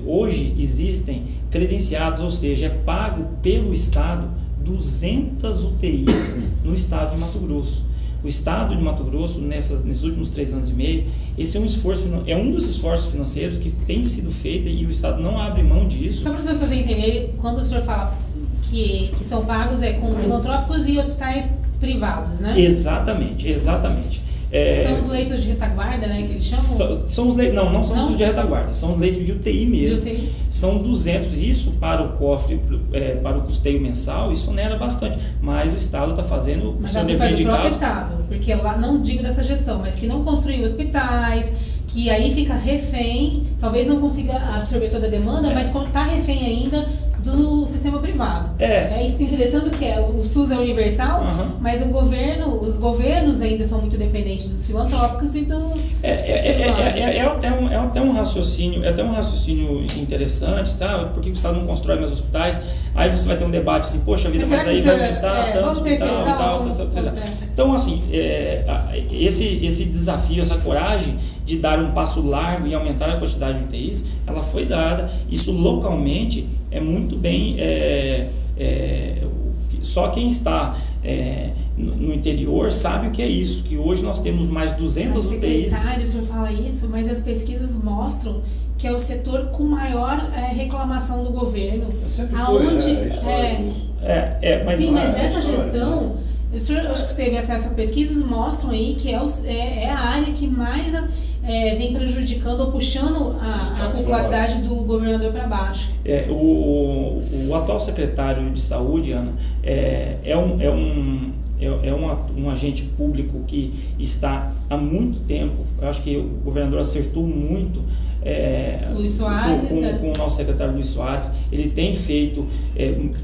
hoje existem credenciados, ou seja, é pago pelo Estado 200 UTIs no Estado de Mato Grosso. O Estado de Mato Grosso, nesses últimos 3 anos e meio, esse é um dos esforços financeiros que tem sido feito e o Estado não abre mão disso. Só para as pessoas entenderem, quando o senhor fala que são pagos com filantrópicos e hospitais privados, né? Exatamente. São os leitos de retaguarda, né, que eles chamam? São os leitos, não são os de retaguarda, são os leitos de UTI mesmo. De UTI. São 200, isso para o cofre, para o custeio mensal, isso onera bastante, mas o Estado está fazendo o seu dever de casa. Mas é do próprio Estado, porque lá, não digo dessa gestão, mas que não construiu hospitais, que aí fica refém, talvez não consiga absorver toda a demanda, mas está refém ainda do sistema privado. É isso interessante, que o SUS é universal, mas os governos ainda são muito dependentes dos filantrópicos e do... É até um raciocínio interessante, sabe? Por que o Estado não constrói mais hospitais? Aí você vai ter um debate assim, poxa vida, mas aí vai aumentar tanto e tal. Então, assim, esse desafio, essa coragem de dar um passo largo e aumentar a quantidade de UTIs, ela foi dada. Isso localmente é muito bem... só quem está no interior sabe o que é isso, que hoje nós temos mais 200 UTIs. Secretário, o senhor fala isso, mas as pesquisas mostram que é o setor com maior reclamação do governo. Sempre foi, Sim, mas nessa gestão, o senhor acho que teve acesso a pesquisas, mostram aí que é a área que mais vem prejudicando ou puxando a popularidade do governador para baixo. O atual secretário de saúde, Ana, é um agente público que está há muito tempo. Eu acho que o governador acertou muito Luiz Soares, com o nosso secretário Luiz Soares. Ele tem feito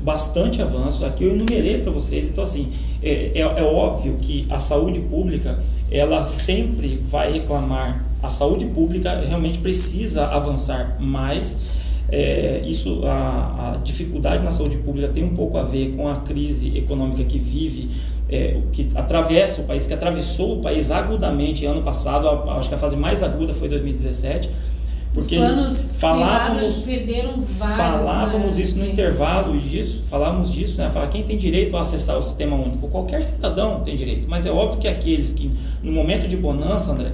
bastante avanços. Aqui eu enumerei para vocês. Então, assim, é óbvio que a saúde pública, ela sempre vai reclamar. A saúde pública realmente precisa avançar mais. A dificuldade na saúde pública tem um pouco a ver com a crise econômica que vive, que atravessa o país, que atravessou o país agudamente ano passado. Acho que a fase mais aguda foi 2017. Porque os planos privados perderam vários. Falávamos isso no intervalo falávamos disso, né? Quem tem direito a acessar o sistema único? Qualquer cidadão tem direito, mas é óbvio que aqueles que, no momento de bonança, André,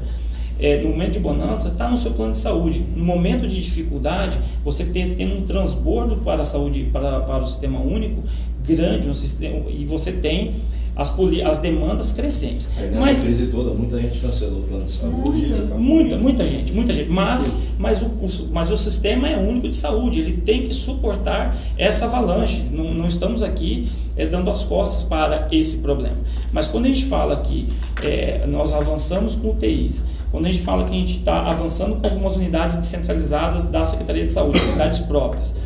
no momento de bonança, está no seu plano de saúde. No momento de dificuldade, você tem um transbordo para a saúde, para o sistema único grande, e você tem as demandas crescentes. Aí nessa crise toda, muita gente cancelou o plano de saúde. Muita gente. Mas o sistema é único de saúde, ele tem que suportar essa avalanche. Não estamos aqui dando as costas para esse problema. Mas quando a gente fala que nós avançamos com UTIs, quando a gente fala que a gente está avançando com algumas unidades descentralizadas da Secretaria de Saúde, unidades próprias,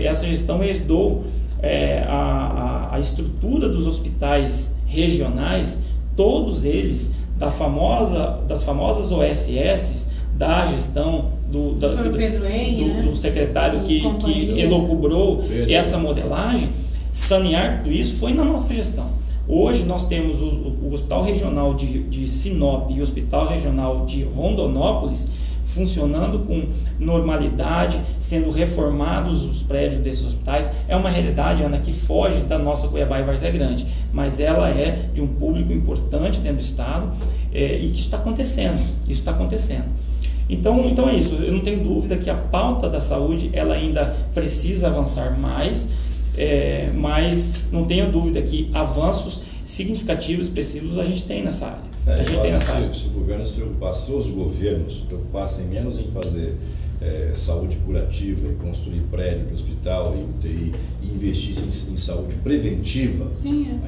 essa gestão herdou a estrutura dos hospitais regionais, todos eles das famosas OSS, da gestão do secretário que elucubrou essa modelagem. Sanear tudo isso foi na nossa gestão. Hoje nós temos o Hospital Regional de Sinop e o Hospital Regional de Rondonópolis funcionando com normalidade, sendo reformados os prédios desses hospitais. É uma realidade, Ana, que foge da nossa Cuiabá e Várzea Grande, mas ela é de um público importante dentro do estado, e que isso está acontecendo. Então é isso, eu não tenho dúvida que a pauta da saúde ela ainda precisa avançar mais, mas não tenho dúvida que avanços significativos, expressivos, a gente tem nessa área. Se o governo se preocupasse, se os governos se preocupassem menos em fazer saúde curativa e construir prédio de hospital e UTI e investissem em saúde preventiva, a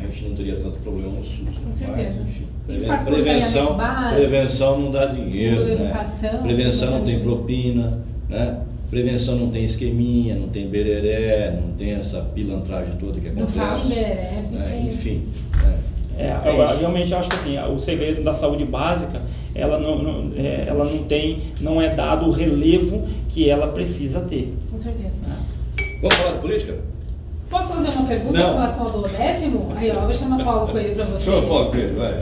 gente não teria tanto problema no SUS. Com certeza. Mas, enfim, prevenção não dá dinheiro, prevenção não tem propina, né? Prevenção não tem esqueminha, não tem bereré, não tem essa pilantragem toda que acontece. Não fala em bereré, enfim. Realmente eu acho que assim, o segredo da saúde básica, ela não é dado o relevo que ela precisa ter. Com certeza. Vamos falar de política? Posso fazer uma pergunta em relação ao duodécimo? Aí, ó, vou chamar Paulo Coelho para você. Show, Paulo Coelho, vai.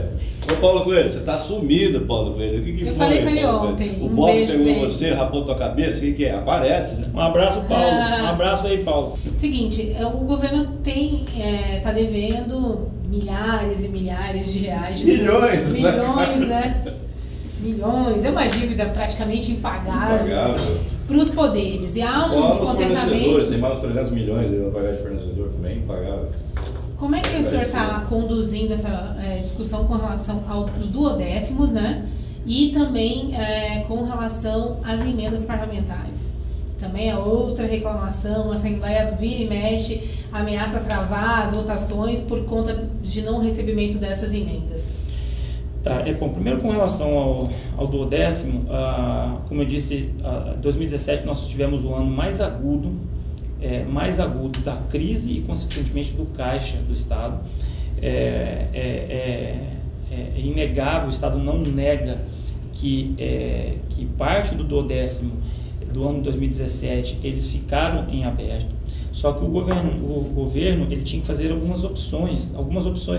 Ô Paulo Coelho, você tá sumido, Paulo Coelho. O que foi? Falei com ele ontem. O Bob pegou você, rapou tua cabeça, o que é? Aparece, né? Um abraço, Paulo. Um abraço aí, Paulo. Seguinte, o governo tá devendo milhares e milhares de reais. Milhões, né? Milhões. É uma dívida praticamente impagável para os poderes. E há um descontentamento. Tem mais uns 300 milhões ele vai pagar de fornecedor também, impagável. Como é que o senhor está conduzindo essa discussão com relação aos duodécimos, né? E também com relação às emendas parlamentares? Também é outra reclamação, a Assembleia vira e mexe, ameaça travar as votações por conta de não recebimento dessas emendas. Bom, primeiro com relação ao duodécimo, como eu disse, 2017 nós tivemos o ano mais agudo da crise e, consequentemente, do caixa do Estado. É inegável, o Estado não nega que parte do duodécimo do ano 2017 eles ficaram em aberto. Só que o governo ele tinha que fazer algumas opções,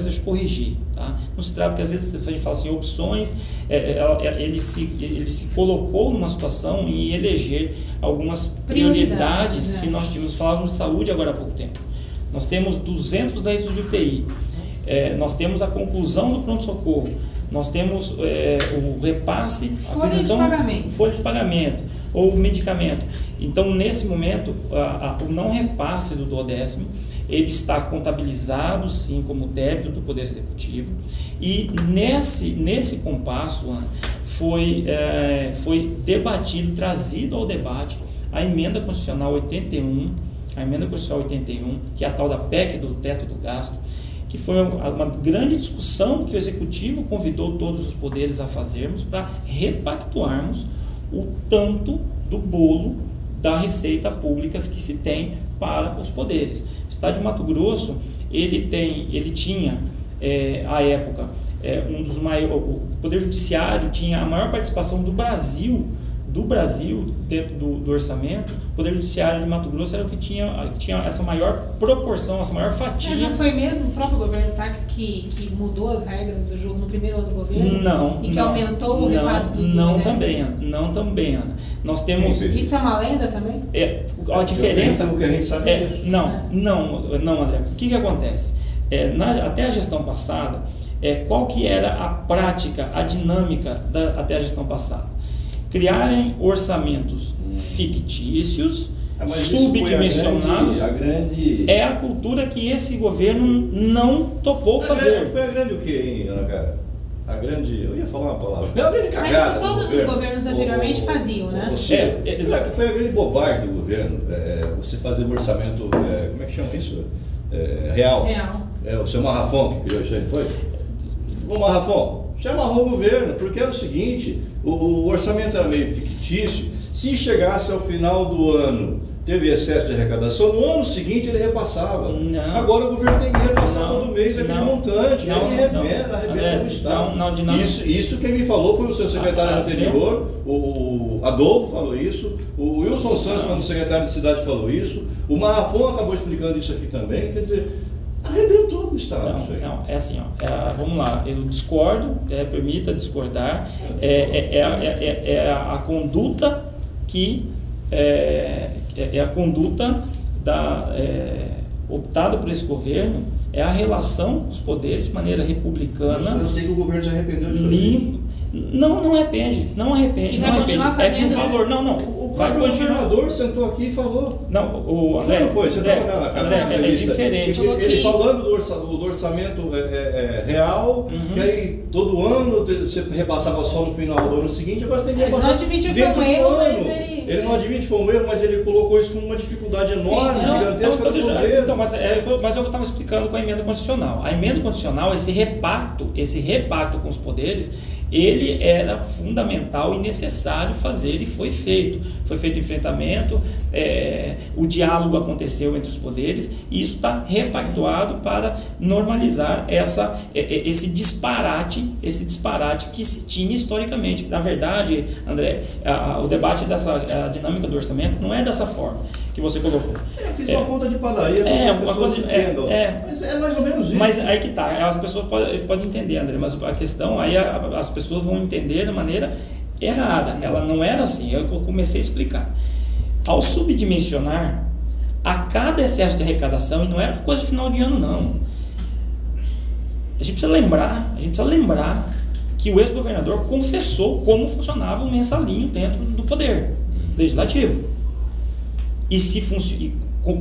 deixa eu corrigir, tá? Não se trata, porque às vezes a gente fala assim, opções, ele se colocou numa situação em eleger algumas prioridades que nós tínhamos. Falávamos de saúde agora há pouco tempo. Nós temos 200 leitos de UTI, nós temos a conclusão do pronto-socorro, nós temos o repasse, folha de pagamento ou medicamento. Então, nesse momento, o não repasse do duodécimo, ele está contabilizado, sim, como débito do Poder Executivo. E nesse compasso, Ana, foi trazido ao debate a emenda constitucional 81, que é a tal da PEC do teto do gasto, que foi uma grande discussão que o Executivo convidou todos os poderes a fazermos para repactuarmos o tanto do bolo da receita pública que se tem para os poderes. O Estado de Mato Grosso, ele tinha, à época, o Poder Judiciário tinha a maior participação do Brasil dentro do orçamento. O Poder Judiciário de Mato Grosso era o que tinha essa maior proporção, essa maior fatia. Mas não foi mesmo o próprio governo Táxi que mudou as regras do jogo no primeiro ano do governo? Não. E que aumentou o repasse do Não também, Ana. Nós temos... Isso é uma lenda também? A diferença... O que a gente sabe não, André. O que acontece? Até a gestão passada, qual que era a prática, a dinâmica até a gestão passada? Criarem orçamentos fictícios, subdimensionados. É a cultura que esse governo não topou fazer. Foi a grande o quê, Ana Cara? A grande, eu ia falar uma palavra, a grande cagada. Mas isso todos os governos anteriormente faziam, né? Foi a grande bobagem do governo, você fazer o orçamento, como é que chama isso? Real. O seu Marrafon que criou isso aí, foi? O Marrafon, você amarrou o governo, porque era o seguinte, o orçamento era meio fictício, se chegasse ao final do ano, teve excesso de arrecadação, no ano seguinte ele repassava. Não. Agora o governo tem que repassar todo mês aquele montante, arrebenta no Estado. Isso quem me falou foi o seu secretário anterior, o Adolfo falou isso, o Wilson Santos, quando secretário de cidade, falou isso, o Marrafon acabou explicando isso aqui também, quer dizer, arrebentou o Estado. Não, é assim, vamos lá, eu discordo, permita discordar, é a conduta que a conduta optada por esse governo, é a relação com os poderes de maneira republicana. Mas eu sei que o governo se arrependeu de fazer isso. Não arrepende. E vai continuar fazendo. É que o valor, o governador sentou aqui e falou. Não, o André, não foi, você estava na André, é diferente. Ele falando do orçamento real, que aí todo ano você repassava só no final do ano seguinte, agora você tem que repassar dentro do ano. Ele não admite que foi um erro, mas ele colocou isso como uma dificuldade enorme, gigantesca do governo. Então, mas é o que eu estava explicando com a emenda constitucional. A emenda constitucional, esse repacto com os poderes, ele era fundamental e necessário fazer e foi feito. Foi feito o enfrentamento, o diálogo aconteceu entre os poderes e isso está repactuado para normalizar esse disparate que se tinha historicamente. Na verdade, André, o debate a dinâmica do orçamento não é dessa forma que você colocou. Eu fiz uma conta de padaria para as pessoas entendam. Mas é mais ou menos isso. Mas aí que tá, as pessoas podem entender, André, mas a questão, aí as pessoas vão entender da maneira errada. Ela não era assim, eu comecei a explicar. Ao subdimensionar, a cada excesso de arrecadação, e não era coisa de final de ano, não. A gente precisa lembrar que o ex-governador confessou como funcionava o mensalinho dentro do poder legislativo. E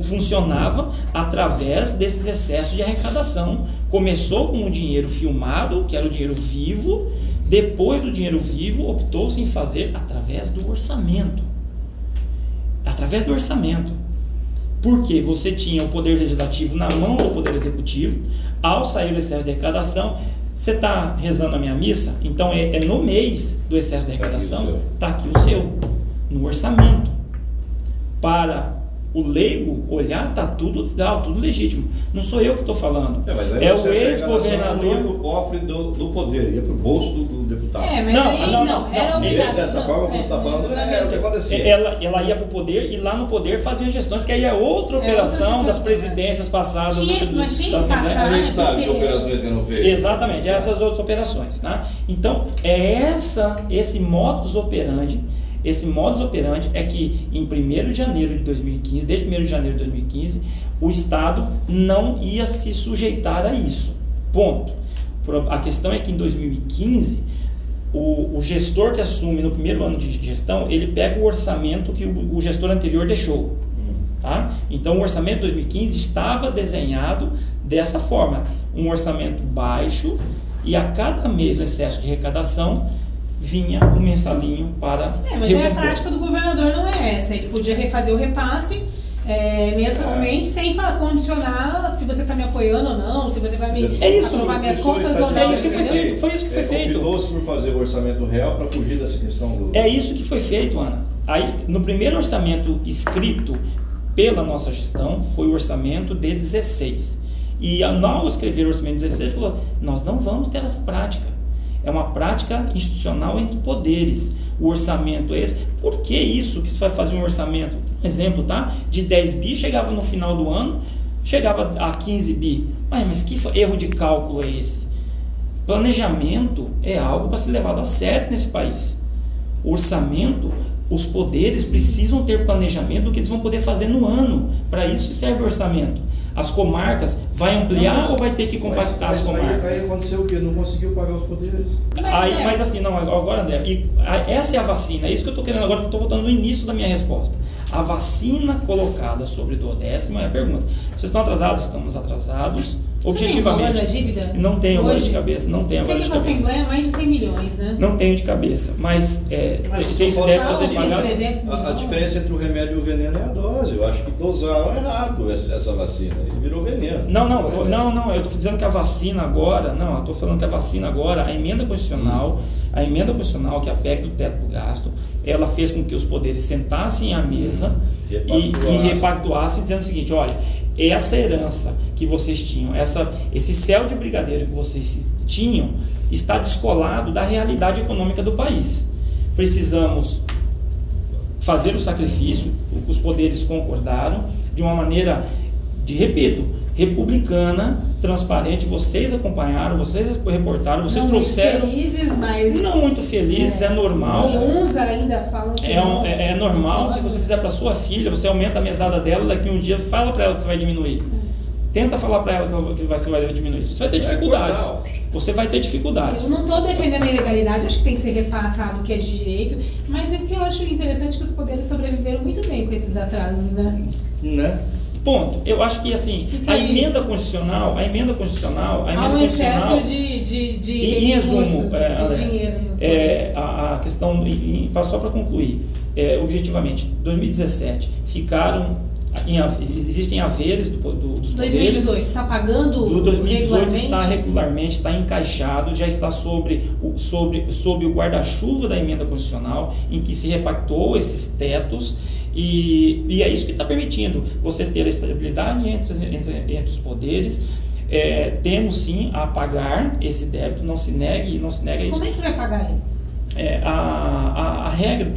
funcionava através desses excessos de arrecadação. Começou com o dinheiro filmado, que era o dinheiro vivo. Depois do dinheiro vivo, optou-se em fazer através do orçamento. Através do orçamento. Porque você tinha o poder legislativo na mão do poder executivo. Ao sair o excesso de arrecadação, você está rezando a minha missa? Então é no mês do excesso de arrecadação, está aqui o seu, no orçamento. Para o leigo olhar, está tudo legal, tudo legítimo. Não sou eu que estou falando. É o ex-governador. Ia para o cofre do poder, ia para o bolso do deputado. Mas não, era obrigado. Dessa forma que você está falando, é o que acontecia. Ela ia para o poder e lá no poder fazia gestões, que aí é outra operação das presidências passadas. Mas tinha que passar. A gente sabe que operações que não fez. Exatamente, essas outras operações. Né? Então, esse modus operandi. Esse modus operandi é que em 1º de janeiro de 2015, desde 1º de janeiro de 2015, o Estado não ia se sujeitar a isso. Ponto. A questão é que em 2015, o gestor que assume no primeiro ano de gestão, ele pega o orçamento que o gestor anterior deixou. Tá? Então o orçamento de 2015 estava desenhado dessa forma. Um orçamento baixo e a cada mês do excesso de arrecadação vinha um mensalinho para mas a prática do governador não é essa. Ele podia refazer o repasse mensalmente sem condicionar se você está me apoiando ou não, se você vai me aprovar minhas contas ou não. É isso que foi feito. Foi isso que foi feito. Optou-se por fazer o orçamento real para fugir dessa questão do... É isso que foi feito, Ana. Aí, no primeiro orçamento escrito pela nossa gestão, foi o orçamento de 16. E ao escrever o orçamento de 16, falou, nós não vamos ter essa prática. É uma prática institucional entre poderes. O orçamento é esse. Por que isso que se vai fazer um orçamento? Um exemplo, tá? De 10 bi, chegava no final do ano, chegava a 15 bi. Mas que erro de cálculo é esse? Planejamento é algo para ser levado a sério nesse país. Orçamento, os poderes precisam ter planejamento do que eles vão poder fazer no ano. Para isso serve o orçamento. as comarcas, vai ampliar ou vai ter que compactar as comarcas? Aí aconteceu o quê? Não conseguiu pagar os poderes. Mas assim, não, agora, André, essa é a vacina, é isso que eu estou querendo agora, estou voltando no início da minha resposta. A vacina colocada sobre duodécimo é a pergunta. Vocês estão atrasados? Estamos atrasados. Objetivamente. Você tem o valor da dívida? Não tenho agora de cabeça, não tenho agora de cabeça. Você que a Assembleia é mais de 100 milhões, né? Não tenho de cabeça, mas tem esse débito a ser pagado. A diferença entre o remédio e o veneno é a dose. Eu acho que dosaram errado essa vacina e virou veneno. Não, eu estou dizendo que a vacina agora, eu estou falando que a vacina agora, a emenda constitucional, que é a PEC do teto do gasto, ela fez com que os poderes sentassem à mesa e repactuassem, dizendo o seguinte: olha, essa herança que vocês tinham, esse céu de brigadeiro que vocês tinham, está descolado da realidade econômica do país. Precisamos fazer o sacrifício, os poderes concordaram, de uma maneira, repito, republicana, transparente. Vocês acompanharam, vocês reportaram, vocês trouxeram. Muito felizes, mas não muito felizes, é normal. E uns ainda falam que é normal. Se você fizer para sua filha, você aumenta a mesada dela, daqui um dia fala para ela que você vai diminuir. Tenta falar para ela que você vai diminuir. Você vai ter dificuldades. Você vai ter dificuldades. Eu não estou defendendo a ilegalidade, acho que tem que ser repassado o que é de direito, mas o que eu acho interessante é que os poderes sobreviveram muito bem com esses atrasos, né? Ponto. Eu acho que assim, a emenda constitucional. Há um excesso de em resumo, de dinheiro. A questão, só para concluir, objetivamente, 2017 existem haveres dos 2018 poderes. está pagando? Do 2018 está regularmente, está encaixado, já está sob o guarda-chuva da emenda constitucional, em que se repactou esses tetos. E é isso que está permitindo você ter a estabilidade entre os poderes. Temos sim a pagar esse débito, não se negue isso. Como é que vai pagar isso? A regra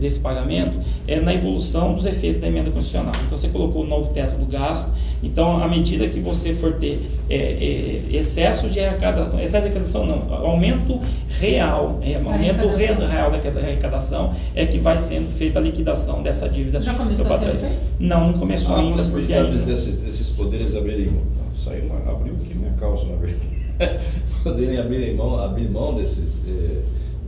desse pagamento é na evolução dos efeitos da emenda constitucional. Então você colocou o novo teto do gasto. Então, à medida que você for ter excesso de arrecadação, aumento real, real da arrecadação, é que vai sendo feita a liquidação dessa dívida. Já começou a ser feito? Não começou ainda. Porque desses poderes abrirem mão. Abriu aqui minha calça, na verdade. Poderem abrir mão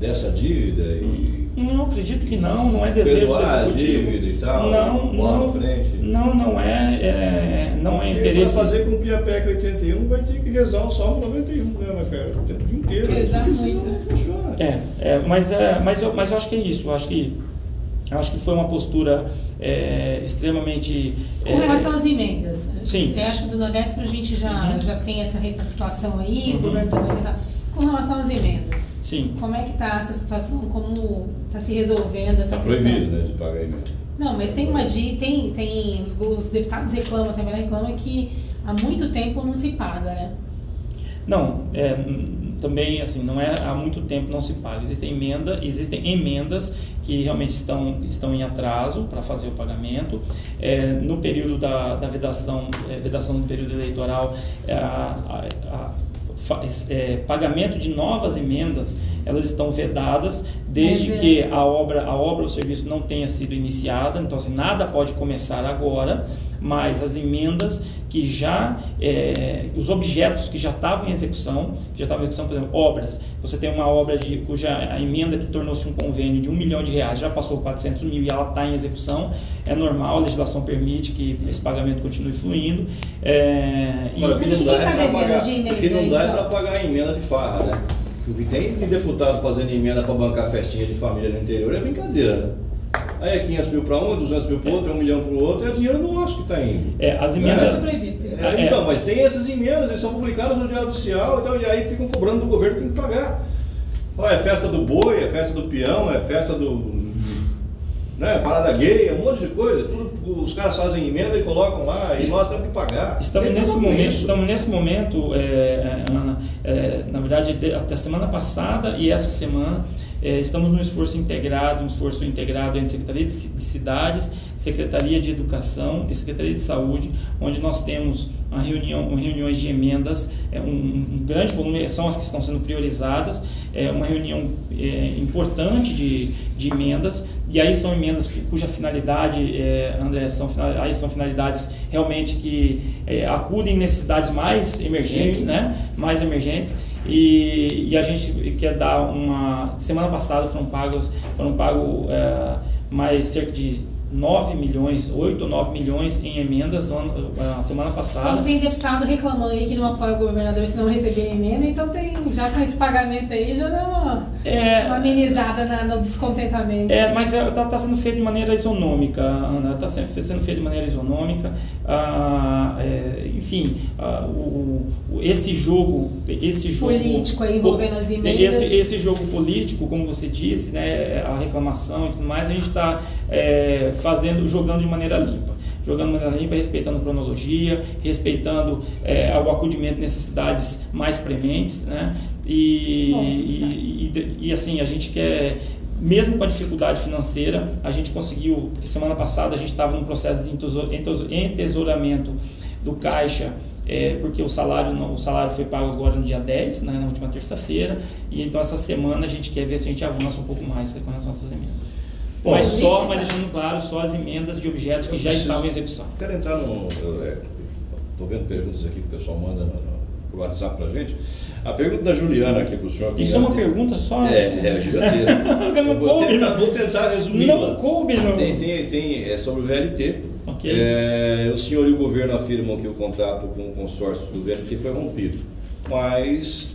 dessa dívida e... Não, acredito que não é desejo do executivo. Dívida e tal, não é interesse. Para fazer cumprir a PEC 81 vai ter que rezar o Salmo 91, né, cara? O tempo inteiro. Rezar muito. Não funciona. Mas eu acho que é isso. Eu acho que foi uma postura extremamente... Com relação às emendas. Sim. Eu acho que do Nordeste a gente já tem essa repactuação aí, o governo também vai tentar. Com relação às emendas. Sim. Como é que está essa situação? Como está se resolvendo essa questão? Está proibido, de pagar a emenda. Não, mas tem uma dívida, os deputados reclamam, a Assembleia reclama que há muito tempo não se paga, né? Não, também assim, não é há muito tempo não se paga. Existem emendas que realmente estão em atraso para fazer o pagamento. No período da vedação no período eleitoral, pagamento de novas emendas, elas estão vedadas desde que a obra ou serviço não tenha sido iniciada. Então assim, nada pode começar agora, mas as emendas que os objetos que já estavam em execução, por exemplo, obras. Você tem uma obra cuja a emenda que tornou-se um convênio de R$1 milhão, já passou 400 mil e ela está em execução. É normal, a legislação permite que esse pagamento continue fluindo. O que não dá é para pagar a emenda de farra, né? O que tem de deputado fazendo emenda para bancar festinha de família no interior é brincadeira, né? Aí é 500 mil para um, 200 mil para o outro, 1 milhão para o outro, é dinheiro nosso que está indo. As emendas... Então, mas tem essas emendas, elas são publicadas no Diário Oficial, então, e aí ficam cobrando do governo que tem que pagar. É festa do boi, é festa do peão, é festa parada gay, um monte de coisa. Os caras fazem emenda e colocam lá, e nós temos que pagar. Estamos nesse momento, Ana, na verdade, da semana passada e essa semana, estamos num esforço integrado entre Secretaria de Cidades, Secretaria de Educação e Secretaria de Saúde, onde nós temos reuniões de emendas, um grande volume, são as que estão sendo priorizadas, uma reunião importante de emendas, e aí são emendas cuja finalidade, André, são finalidades realmente que acudem em necessidades mais emergentes, né? Mais emergentes. E a gente quer dar semana passada foram pagos mais cerca de 8 ou 9 milhões em emendas a semana passada. Então, tem deputado reclamando aí que não apoia o governador se não receber emenda, então já com esse pagamento aí já dá uma amenizada no descontentamento. Mas está sendo feito de maneira isonômica, Ana, está sendo feito de maneira isonômica. Enfim, esse jogo político aí envolvendo as emendas. Esse jogo político, como você disse, né, a reclamação e tudo mais, a gente está jogando de maneira limpa, respeitando cronologia, respeitando o acudimento de necessidades mais prementes, né? E assim, a gente quer, mesmo com a dificuldade financeira, a gente conseguiu, porque semana passada a gente estava num processo de entesouramento do Caixa, porque o salário foi pago agora no dia 10, né, na última terça-feira, e então essa semana a gente quer ver se a gente avança um pouco mais com relação a essas emendas. Mas deixando claro, só as emendas de objetos que já estavam em execução. Quero entrar estou vendo perguntas aqui que o pessoal manda no WhatsApp pra gente. A pergunta da Juliana aqui para o senhor. Isso é uma pergunta só? Gigantesca. Vou tentar resumir. Não coube, não. É sobre o VLT. Okay. O senhor e o governo afirmam que o contrato com o consórcio do VLT foi rompido, mas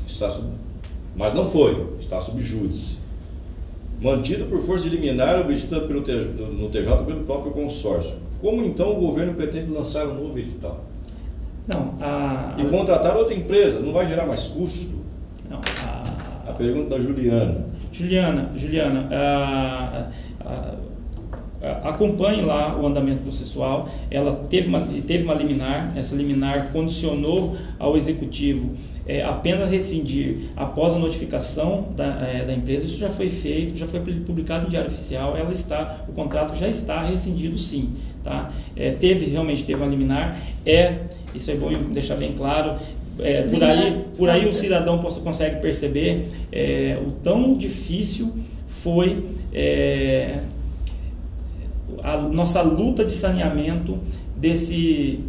não foi, está sob júdice. Mantido por força liminar obedecida no TJ pelo próprio consórcio. Como então o governo pretende lançar um novo edital? E contratar outra empresa, não vai gerar mais custo? Não. A pergunta da Juliana. Juliana, acompanhe lá o andamento processual. Ela teve uma liminar, essa liminar condicionou ao executivo apenas rescindir após a notificação da empresa. Isso já foi feito, já foi publicado no Diário Oficial. O contrato já está rescindido, sim, tá? Realmente teve uma liminar. Isso é bom deixar bem claro. Por aí o cidadão consegue perceber o tão difícil foi a nossa luta de saneamento desse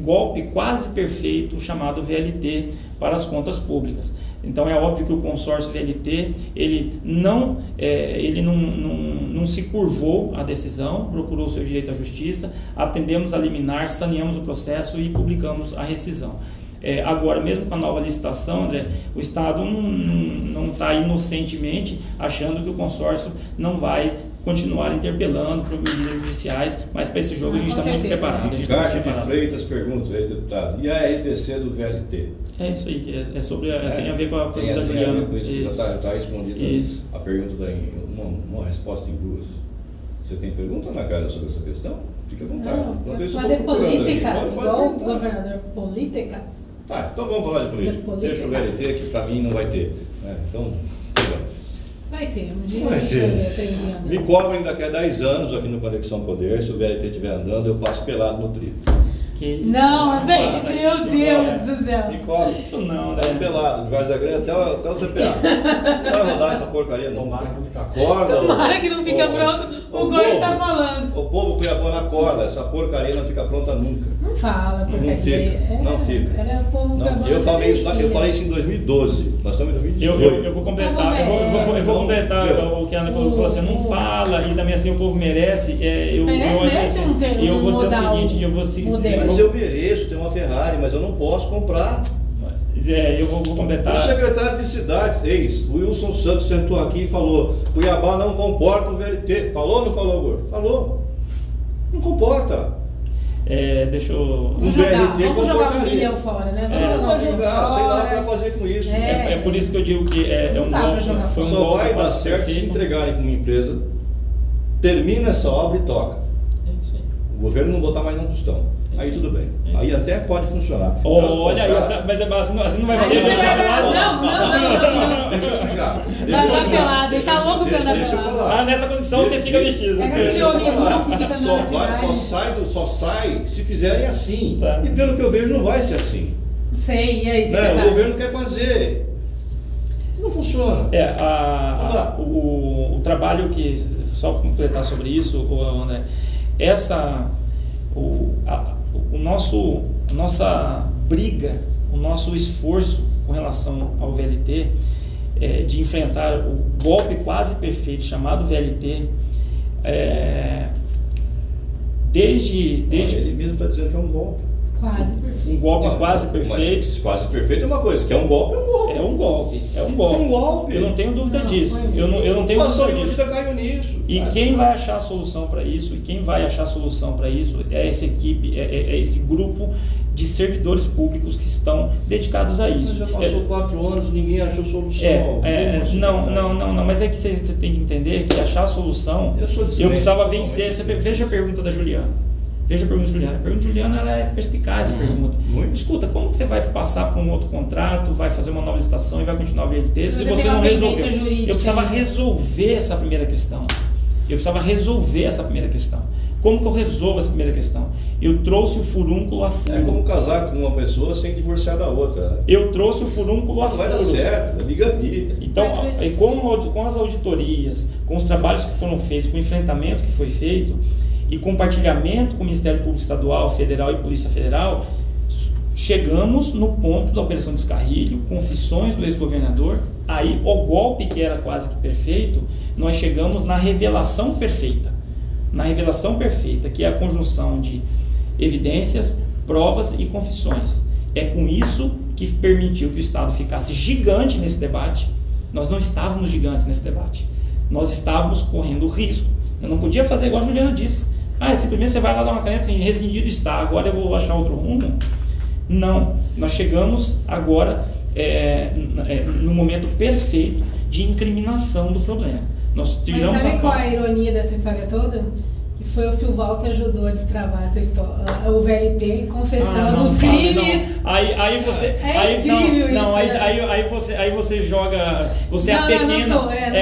golpe quase perfeito chamado VLT para as contas públicas. Então é óbvio que o consórcio VLT ele não se curvou à decisão, procurou o seu direito à justiça, atendemos a liminar, saneamos o processo e publicamos a rescisão. Agora, mesmo com a nova licitação, André, o Estado não está inocentemente achando que o consórcio não vai continuar interpelando por medidas judiciais, mas para esse jogo a gente está muito preparado. Ricardo de Freitas pergunta, ex-deputado, e a RDC do VLT? É isso aí, tem a ver com a pergunta da Juliana. Está respondida a pergunta, uma resposta em duas. Você tem pergunta, Ana Carla, sobre essa questão? Fique à vontade. Falar de política, igual o governador, política. Tá, então vamos falar de política. Deixa o VLT, que para mim não vai ter. Então, vai ter, um dia a gente vai ver. Me cobrem daqui a 10 anos aqui no Conexão Poder, se o VLT estiver andando, eu passo pelado no trilho. Que isso? Não, meu Deus do céu. Me cobrem. Isso não, né? Pelado, de Várzea Grande até o CPA. Vai rodar essa porcaria, não. Tomara que não fica corda. Tomara que não fica pronto, o Gordo tá falando. O povo cuiabano acorda, essa porcaria não fica pronta nunca. Não fala, porcaria. Não fica. Era o povo eu falei isso em 2012. Nós estamos em 2018. Eu vou completar. Eu vou completar o que a Ana falou assim, não fala, e também assim o povo merece. Eu acho assim, eu vou dizer o seguinte, mas eu mereço ter uma Ferrari, mas eu não posso comprar. Eu vou completar. O secretário de Cidades, o Wilson Santos, sentou aqui e falou: Cuiabá não comporta o VLT. Falou ou não falou, Gordo? Falou. Não comporta. Deixa eu... Vamos jogar um bilhão fora, né? Não vai jogar, sei lá o que vai fazer com isso. É por isso que eu digo que foi um só golpe. Vai dar certo se entregarem para uma empresa, termina essa obra e toca. É isso aí. o governo não botar mais nenhum tostão. Aí tudo bem. Aí até pode funcionar. Olha, mas assim não vai valer. Não. Deixa eu explicar. Vai dar pelado, ele tá louco pra andar Deixa eu pelado. falar. Nessa condição você fica vestido. Só sai se fizerem assim. Tá. E pelo que eu vejo não vai ser assim. Sei, e aí, O governo quer fazer. Não funciona. O trabalho que, só completar sobre isso, André, nossa briga, o nosso esforço com relação ao VLT, de enfrentar o golpe quase perfeito chamado VLT, desde ele mesmo está dizendo que é um golpe. Quase perfeito. Um golpe quase perfeito. Mas quase perfeito é uma coisa, que é um golpe, é um golpe. É um golpe. Eu não tenho dúvida disso. Eu não tenho dúvida disso. Caiu nisso. E quem vai achar a solução para isso? E quem vai achar a solução para isso é essa equipe, é esse grupo de servidores públicos que estão dedicados a isso. Mas já passou 4 anos, ninguém achou solução. Não, mas é que você tem que entender que achar a solução, eu precisava vencer. Veja a pergunta da Juliana. Veja a pergunta de Juliana. A pergunta de Juliana, ela é perspicaz, a pergunta. Escuta, como que você vai passar para um outro contrato, vai fazer uma nova licitação e vai continuar o VLT se você não resolveu? Eu precisava resolver essa primeira questão. Como que eu resolvo essa primeira questão? Eu trouxe o furúnculo a furo. É como casar com uma pessoa sem divorciar da outra. Né? Eu trouxe o furúnculo a furo. Vai dar certo, é bigamia. Então, com as auditorias, com os trabalhos que foram feitos, com o enfrentamento que foi feito, e compartilhamento com o Ministério Público Estadual, Federal e Polícia Federal, chegamos no ponto da Operação Descarrilho, confissões do ex-governador, aí o golpe que era quase que perfeito, nós chegamos na revelação perfeita. Na revelação perfeita, que é a conjunção de evidências, provas e confissões. É com isso que permitiu que o Estado ficasse gigante nesse debate. Nós não estávamos gigantes nesse debate. Nós estávamos correndo risco. Eu não podia fazer igual a Juliana disse. Simplesmente você vai lá dar uma caneta assim, rescindido está, agora eu vou achar outro rumo. Não, nós chegamos agora no momento perfeito de incriminação do problema. Nós tiramos. Mas sabe qual é a ironia dessa história toda? Que foi o Silval que ajudou a destravar essa história, o VLT confessando os crimes. Aí você você joga, você é a pequena,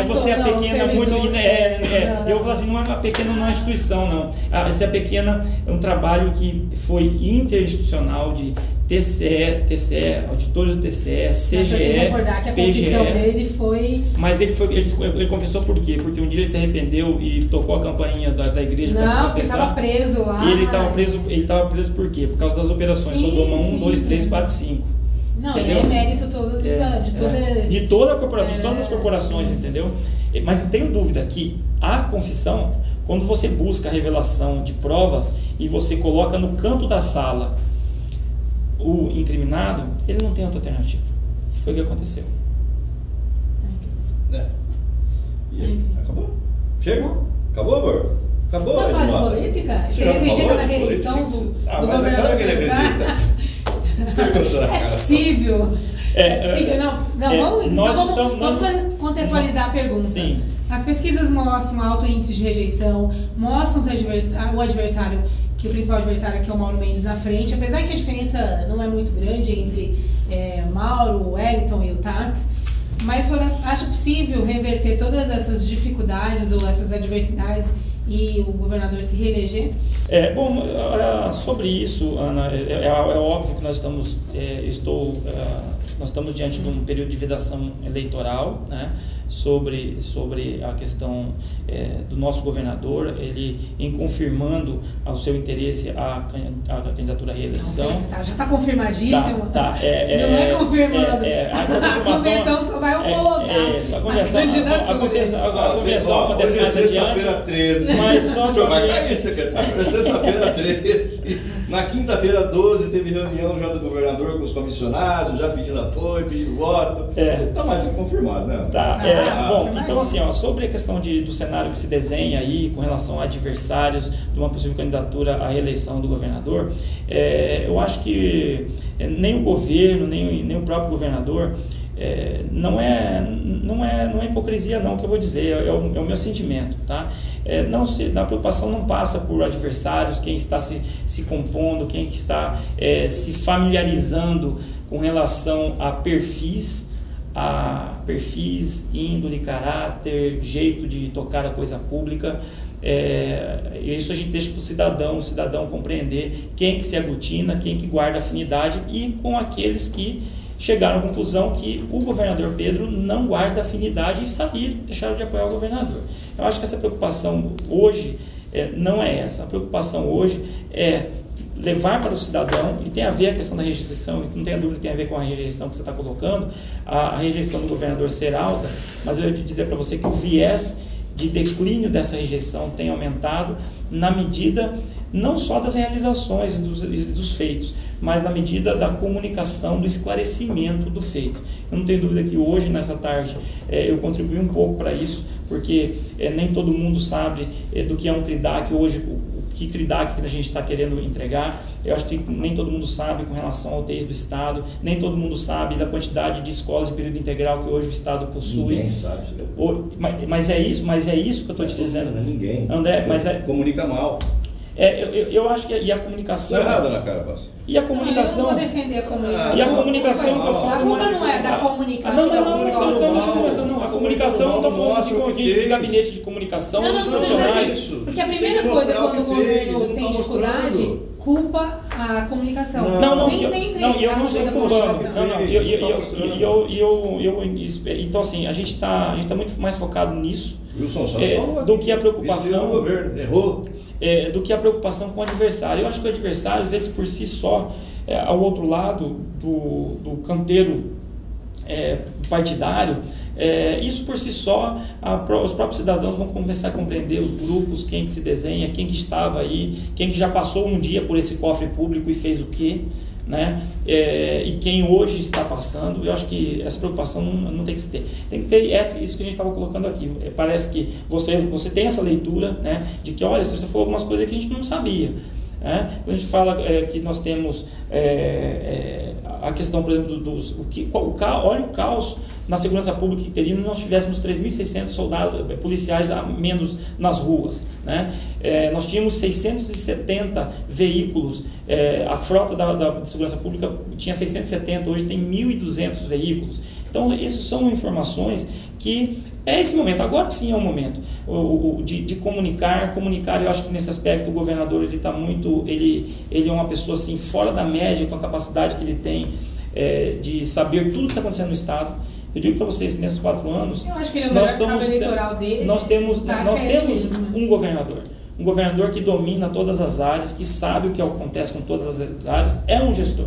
você é a pequena muito, eu vou falar assim, não é uma pequena numa instituição, não. Essa é a pequena, é um trabalho que foi interinstitucional de TCE, auditores do TCE, CGE, recordar que a confissão dele foi... Mas ele confessou por quê? Porque um dia ele se arrependeu e tocou a campainha da igreja para se confessar. Não, ele estava preso lá. E ele estava preso por quê? Por causa das operações Sodoma 1, 2, 3, 4, 5. Não, ele é mérito todo de toda a corporação, de todas as corporações, entendeu? Mas não tenho dúvida que a confissão, quando você busca a revelação de provas e você coloca no canto da sala o incriminado, ele não tem outra alternativa. E foi o que aconteceu. E aí? Acabou? Chega? Acabou, amor? Acabou, Edmar? Vai falar de política? Você acredita na reeleição do mas é claro que ele acredita. É possível. Vamos contextualizar a pergunta. Sim. As pesquisas mostram alto índice de rejeição, mostram o adversário, que o principal adversário aqui é o Mauro Mendes na frente, apesar que a diferença não é muito grande entre Mauro, o Wellington e o Tax, mas o senhor acha possível reverter todas essas dificuldades ou essas adversidades e o governador se reeleger? Sobre isso, Ana, é óbvio que nós estamos diante de um período de vedação eleitoral, né, sobre a questão do nosso governador, ele em confirmando o seu interesse à candidatura à reeleição. Já está confirmadíssimo. Tá. Não é confirmado. A convenção só vai homologar. A convenção acontece mais adiante. Sexta-feira 13. Mas só o senhor vai cair, secretário. Sexta-feira 13. Na quinta-feira 12 teve reunião já do governador com os comissionados, já pedindo apoio, pedindo voto. Está mais do que confirmado, né? Então assim, sobre a questão do cenário que se desenha aí com relação a adversários de uma possível candidatura à reeleição do governador, eu acho que nem o governo, nem o próprio governador não é hipocrisia não que eu vou dizer, é o meu sentimento, tá? A preocupação não passa por adversários, quem está se compondo, quem está se familiarizando com relação a perfis, índole, caráter, jeito de tocar a coisa pública. Isso a gente deixa para o cidadão compreender quem que se aglutina, quem que guarda afinidade, e com aqueles que chegaram à conclusão que o governador Pedro não guarda afinidade e deixaram de apoiar o governador. Eu acho que essa preocupação hoje não é essa. A preocupação hoje é levar para o cidadão, e tem a ver a questão da rejeição, não tenha dúvida que tem a ver com a rejeição que você está colocando, a rejeição do governador ser alta, mas eu ia dizer para você que o viés de declínio dessa rejeição tem aumentado na medida não só das realizações e dos feitos, mas na medida da comunicação, do esclarecimento do feito. Eu não tenho dúvida que hoje, nessa tarde, eu contribuí um pouco para isso, porque nem todo mundo sabe do que é um CRIDAC hoje, que CRIDAC que a gente está querendo entregar. Eu acho que nem todo mundo sabe com relação ao UTIs do Estado, nem todo mundo sabe da quantidade de escolas de período integral que hoje o Estado possui. Ninguém sabe. Mas é isso que eu estou te dizendo. Ninguém. André, comunica mal. Eu acho que e a comunicação... Não é errado, Ana Carapaça. E a comunicação... Eu vou defender a comunicação. E a comunicação que eu falo... A culpa não é da comunicação. Não, deixa eu começar. Não, a comunicação, não estou falando de gabinete de comunicação, dos profissionais. Porque a primeira coisa quando o governo tem dificuldade, culpa a comunicação. Nem sempre. Não, eu não estou culpando. Então, assim, a gente está muito mais focado nisso do que a preocupação... O governo errou. Do que a preocupação com o adversário. Eu acho que os adversários, eles por si só, ao outro lado do canteiro partidário, isso por si só, os próprios cidadãos vão começar a compreender os grupos, quem que se desenha, quem que estava aí, quem que já passou um dia por esse cofre público e fez o quê, né? E quem hoje está passando. Eu acho que essa preocupação não tem que se ter. Tem que ter isso que a gente estava colocando aqui. Parece que você tem essa leitura, né, de que, olha, você falou algumas coisas que a gente não sabia. Né? Quando a gente fala que nós temos a questão, por exemplo, olha o caos na segurança pública que teríamos se nós tivéssemos 3.600 soldados policiais a menos nas ruas, né? Nós tínhamos 670 veículos, a frota da segurança pública tinha 670, hoje tem 1.200 veículos. Então, essas são informações que esse momento, agora sim é o momento de comunicar. Eu acho que nesse aspecto o governador ele está muito, ele é uma pessoa assim, fora da média, com a capacidade que ele tem de saber tudo que está acontecendo no Estado. Eu digo para vocês que nesses 4 anos eu acho que ele é o melhor cabo eleitoral dele. Nós temos um governador que domina todas as áreas, que sabe o que acontece com todas as áreas, é um gestor.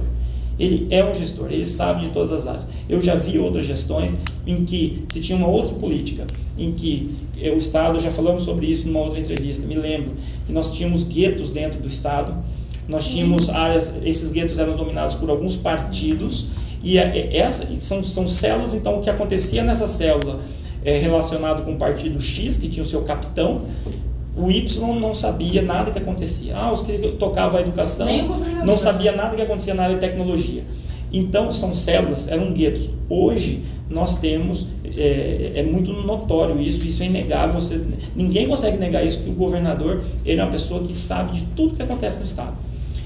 Ele é um gestor, ele sabe de todas as áreas. Eu já vi outras gestões em que se tinha uma outra política, em que o Estado, já falamos sobre isso numa outra entrevista, me lembro que nós tínhamos guetos dentro do Estado, nós tínhamos áreas, esses guetos eram dominados por alguns partidos, e são células. Então o que acontecia nessa célula relacionado com o partido X, que tinha o seu capitão, o Y não sabia nada que acontecia. Os que tocavam a educação não sabia nada que acontecia na área de tecnologia. Então são células, eram guetos. Hoje nós temos, é muito notório isso é inegável, ninguém consegue negar isso, que o governador ele é uma pessoa que sabe de tudo que acontece no Estado.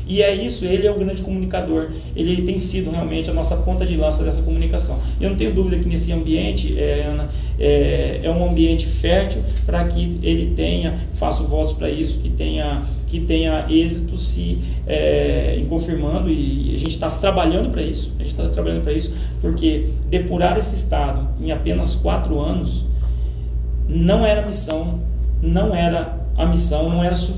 E é isso, ele é o grande comunicador, ele tem sido realmente a nossa ponta de lança dessa comunicação. Eu não tenho dúvida que nesse ambiente, Ana, é um ambiente fértil para que ele faça votos para isso, que tenha êxito em confirmando, e a gente está trabalhando para isso, porque depurar esse Estado em apenas 4 anos não era missão, a missão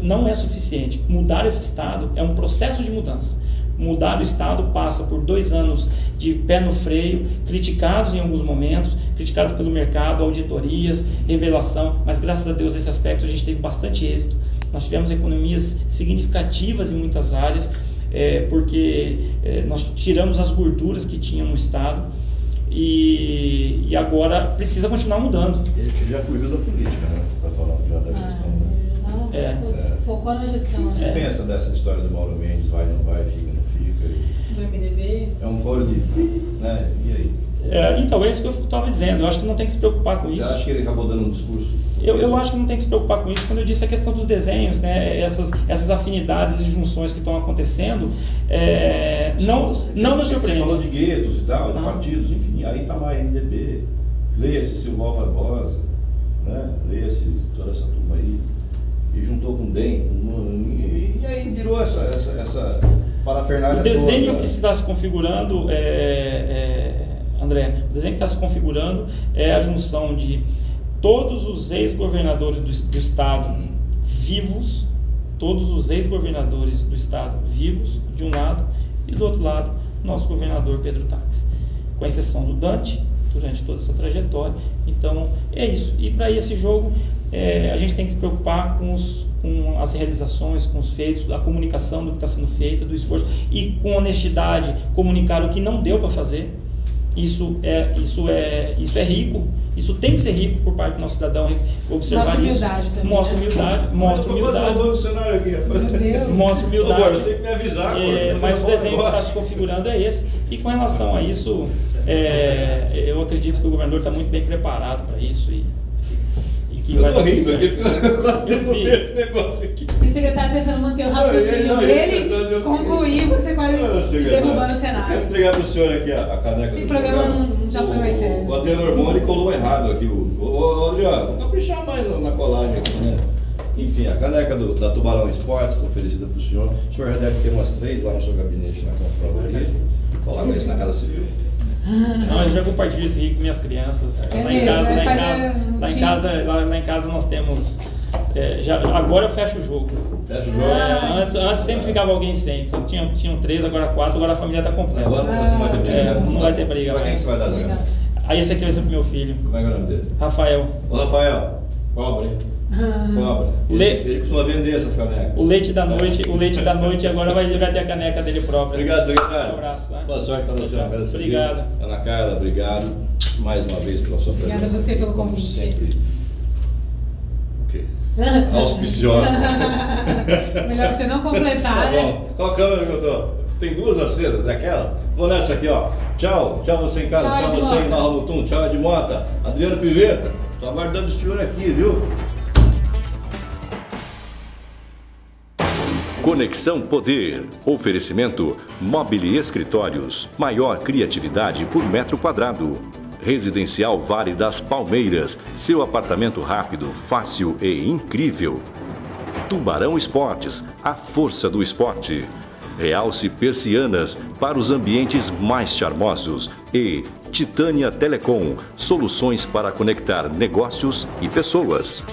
não é suficiente. Mudar esse Estado é um processo de mudança. Mudar o Estado passa por 2 anos de pé no freio, criticados em alguns momentos, criticados pelo mercado, auditorias, revelação, mas graças a Deus nesse aspecto a gente teve bastante êxito. Nós tivemos economias significativas em muitas áreas, porque nós tiramos as gorduras que tinham no Estado, e agora precisa continuar mudando. Ele já fugiu da política, né? Está falando já da gestão. Focou na gestão. O que você pensa dessa história do Mauro Mendes? Vai, não vai, fica, não fica? Do MDB? É um coro de... né? E aí? Então, é isso que eu estava dizendo. Eu acho que não tem que se preocupar com isso. Você acha que ele acabou dando um discurso? Eu acho que não tem que se preocupar com isso. Quando eu disse a questão dos desenhos, né, essas afinidades e junções que estão acontecendo, não nos surpreende. Você falou de guetos e tal, de partidos, enfim. Aí está lá MDB, leia-se Silval Barbosa, né? Leia-se toda essa turma aí. E juntou com o DEM, e aí virou essa parafernália. O desenho toda. que se está se configurando, André, o desenho que está se configurando é a junção de todos os ex-governadores do Estado vivos, todos os ex-governadores do Estado vivos, de um lado, e do outro lado, nosso governador Pedro Táxi, com exceção do Dante, durante toda essa trajetória. Então, é isso. E para esse jogo, a gente tem que se preocupar com as realizações, com os feitos, a comunicação do que está sendo feito, do esforço, e com honestidade comunicar o que não deu para fazer. Isso é rico. Isso tem que ser rico por parte do nosso cidadão, observar mostra isso. Humildade também, mostra humildade. Mostra humildade. Cenário aqui, mostra humildade. Agora, você tem que me avisar. Mas o desenho que está se configurando é esse. E com relação a isso, eu acredito que o governador está muito bem preparado para isso. E que vai dar tudo certo. Eu vi esse negócio aqui. E o secretário tentando manter o raciocínio dele, concluir, você quase derrubando o cenário. Quero entregar para o senhor aqui a caneca. Esse programa não já foi mais sério. O Adriano Ormoni colou errado aqui. O Adriano, vamos caprichar mais na colagem aqui, né? Enfim, a caneca da Tubarão Esportes, oferecida para o senhor. O senhor já deve ter umas 3 lá no seu gabinete na Contraloria. Coloca isso na Casa Civil. Não, eu já compartilho isso aqui com minhas crianças. Lá em casa nós temos. Agora eu fecho o jogo. Fecha o jogo? Antes sempre ficava alguém sem. Tinham 3, agora 4, agora a família está completa. Agora não vai ter briga. Não vai ter briga. Para quem que você vai dar, Zé? Aí esse aqui vai ser pro meu filho. Como é que é o nome dele? Rafael. Ô Rafael, cobra, hein? Cobra. Ele costuma vender essas canecas. O leite da noite agora vai ter a caneca dele própria. Obrigado, secretário. Um abraço. Né? Boa sorte para você na Casa Civil. Obrigado. Ana Carla, obrigado mais uma vez pela sua presença. Obrigada a você pelo convite. Sempre. O quê? Auspiciosa. Melhor você não completar, né? Bom, qual câmera que eu tô? Tem 2 acesas, é aquela? Vou nessa aqui, ó. Tchau, tchau você em casa, tchau você em Nova Mutum, tchau Edmota, Adriano Piveta. Tô aguardando o senhor aqui, viu? Conexão Poder. Oferecimento Mobile Escritórios. Maior criatividade por metro quadrado. Residencial Vale das Palmeiras. Seu apartamento rápido, fácil e incrível. Tubarão Esportes. A força do esporte. Realce Persianas para os ambientes mais charmosos. E Titânia Telecom. Soluções para conectar negócios e pessoas.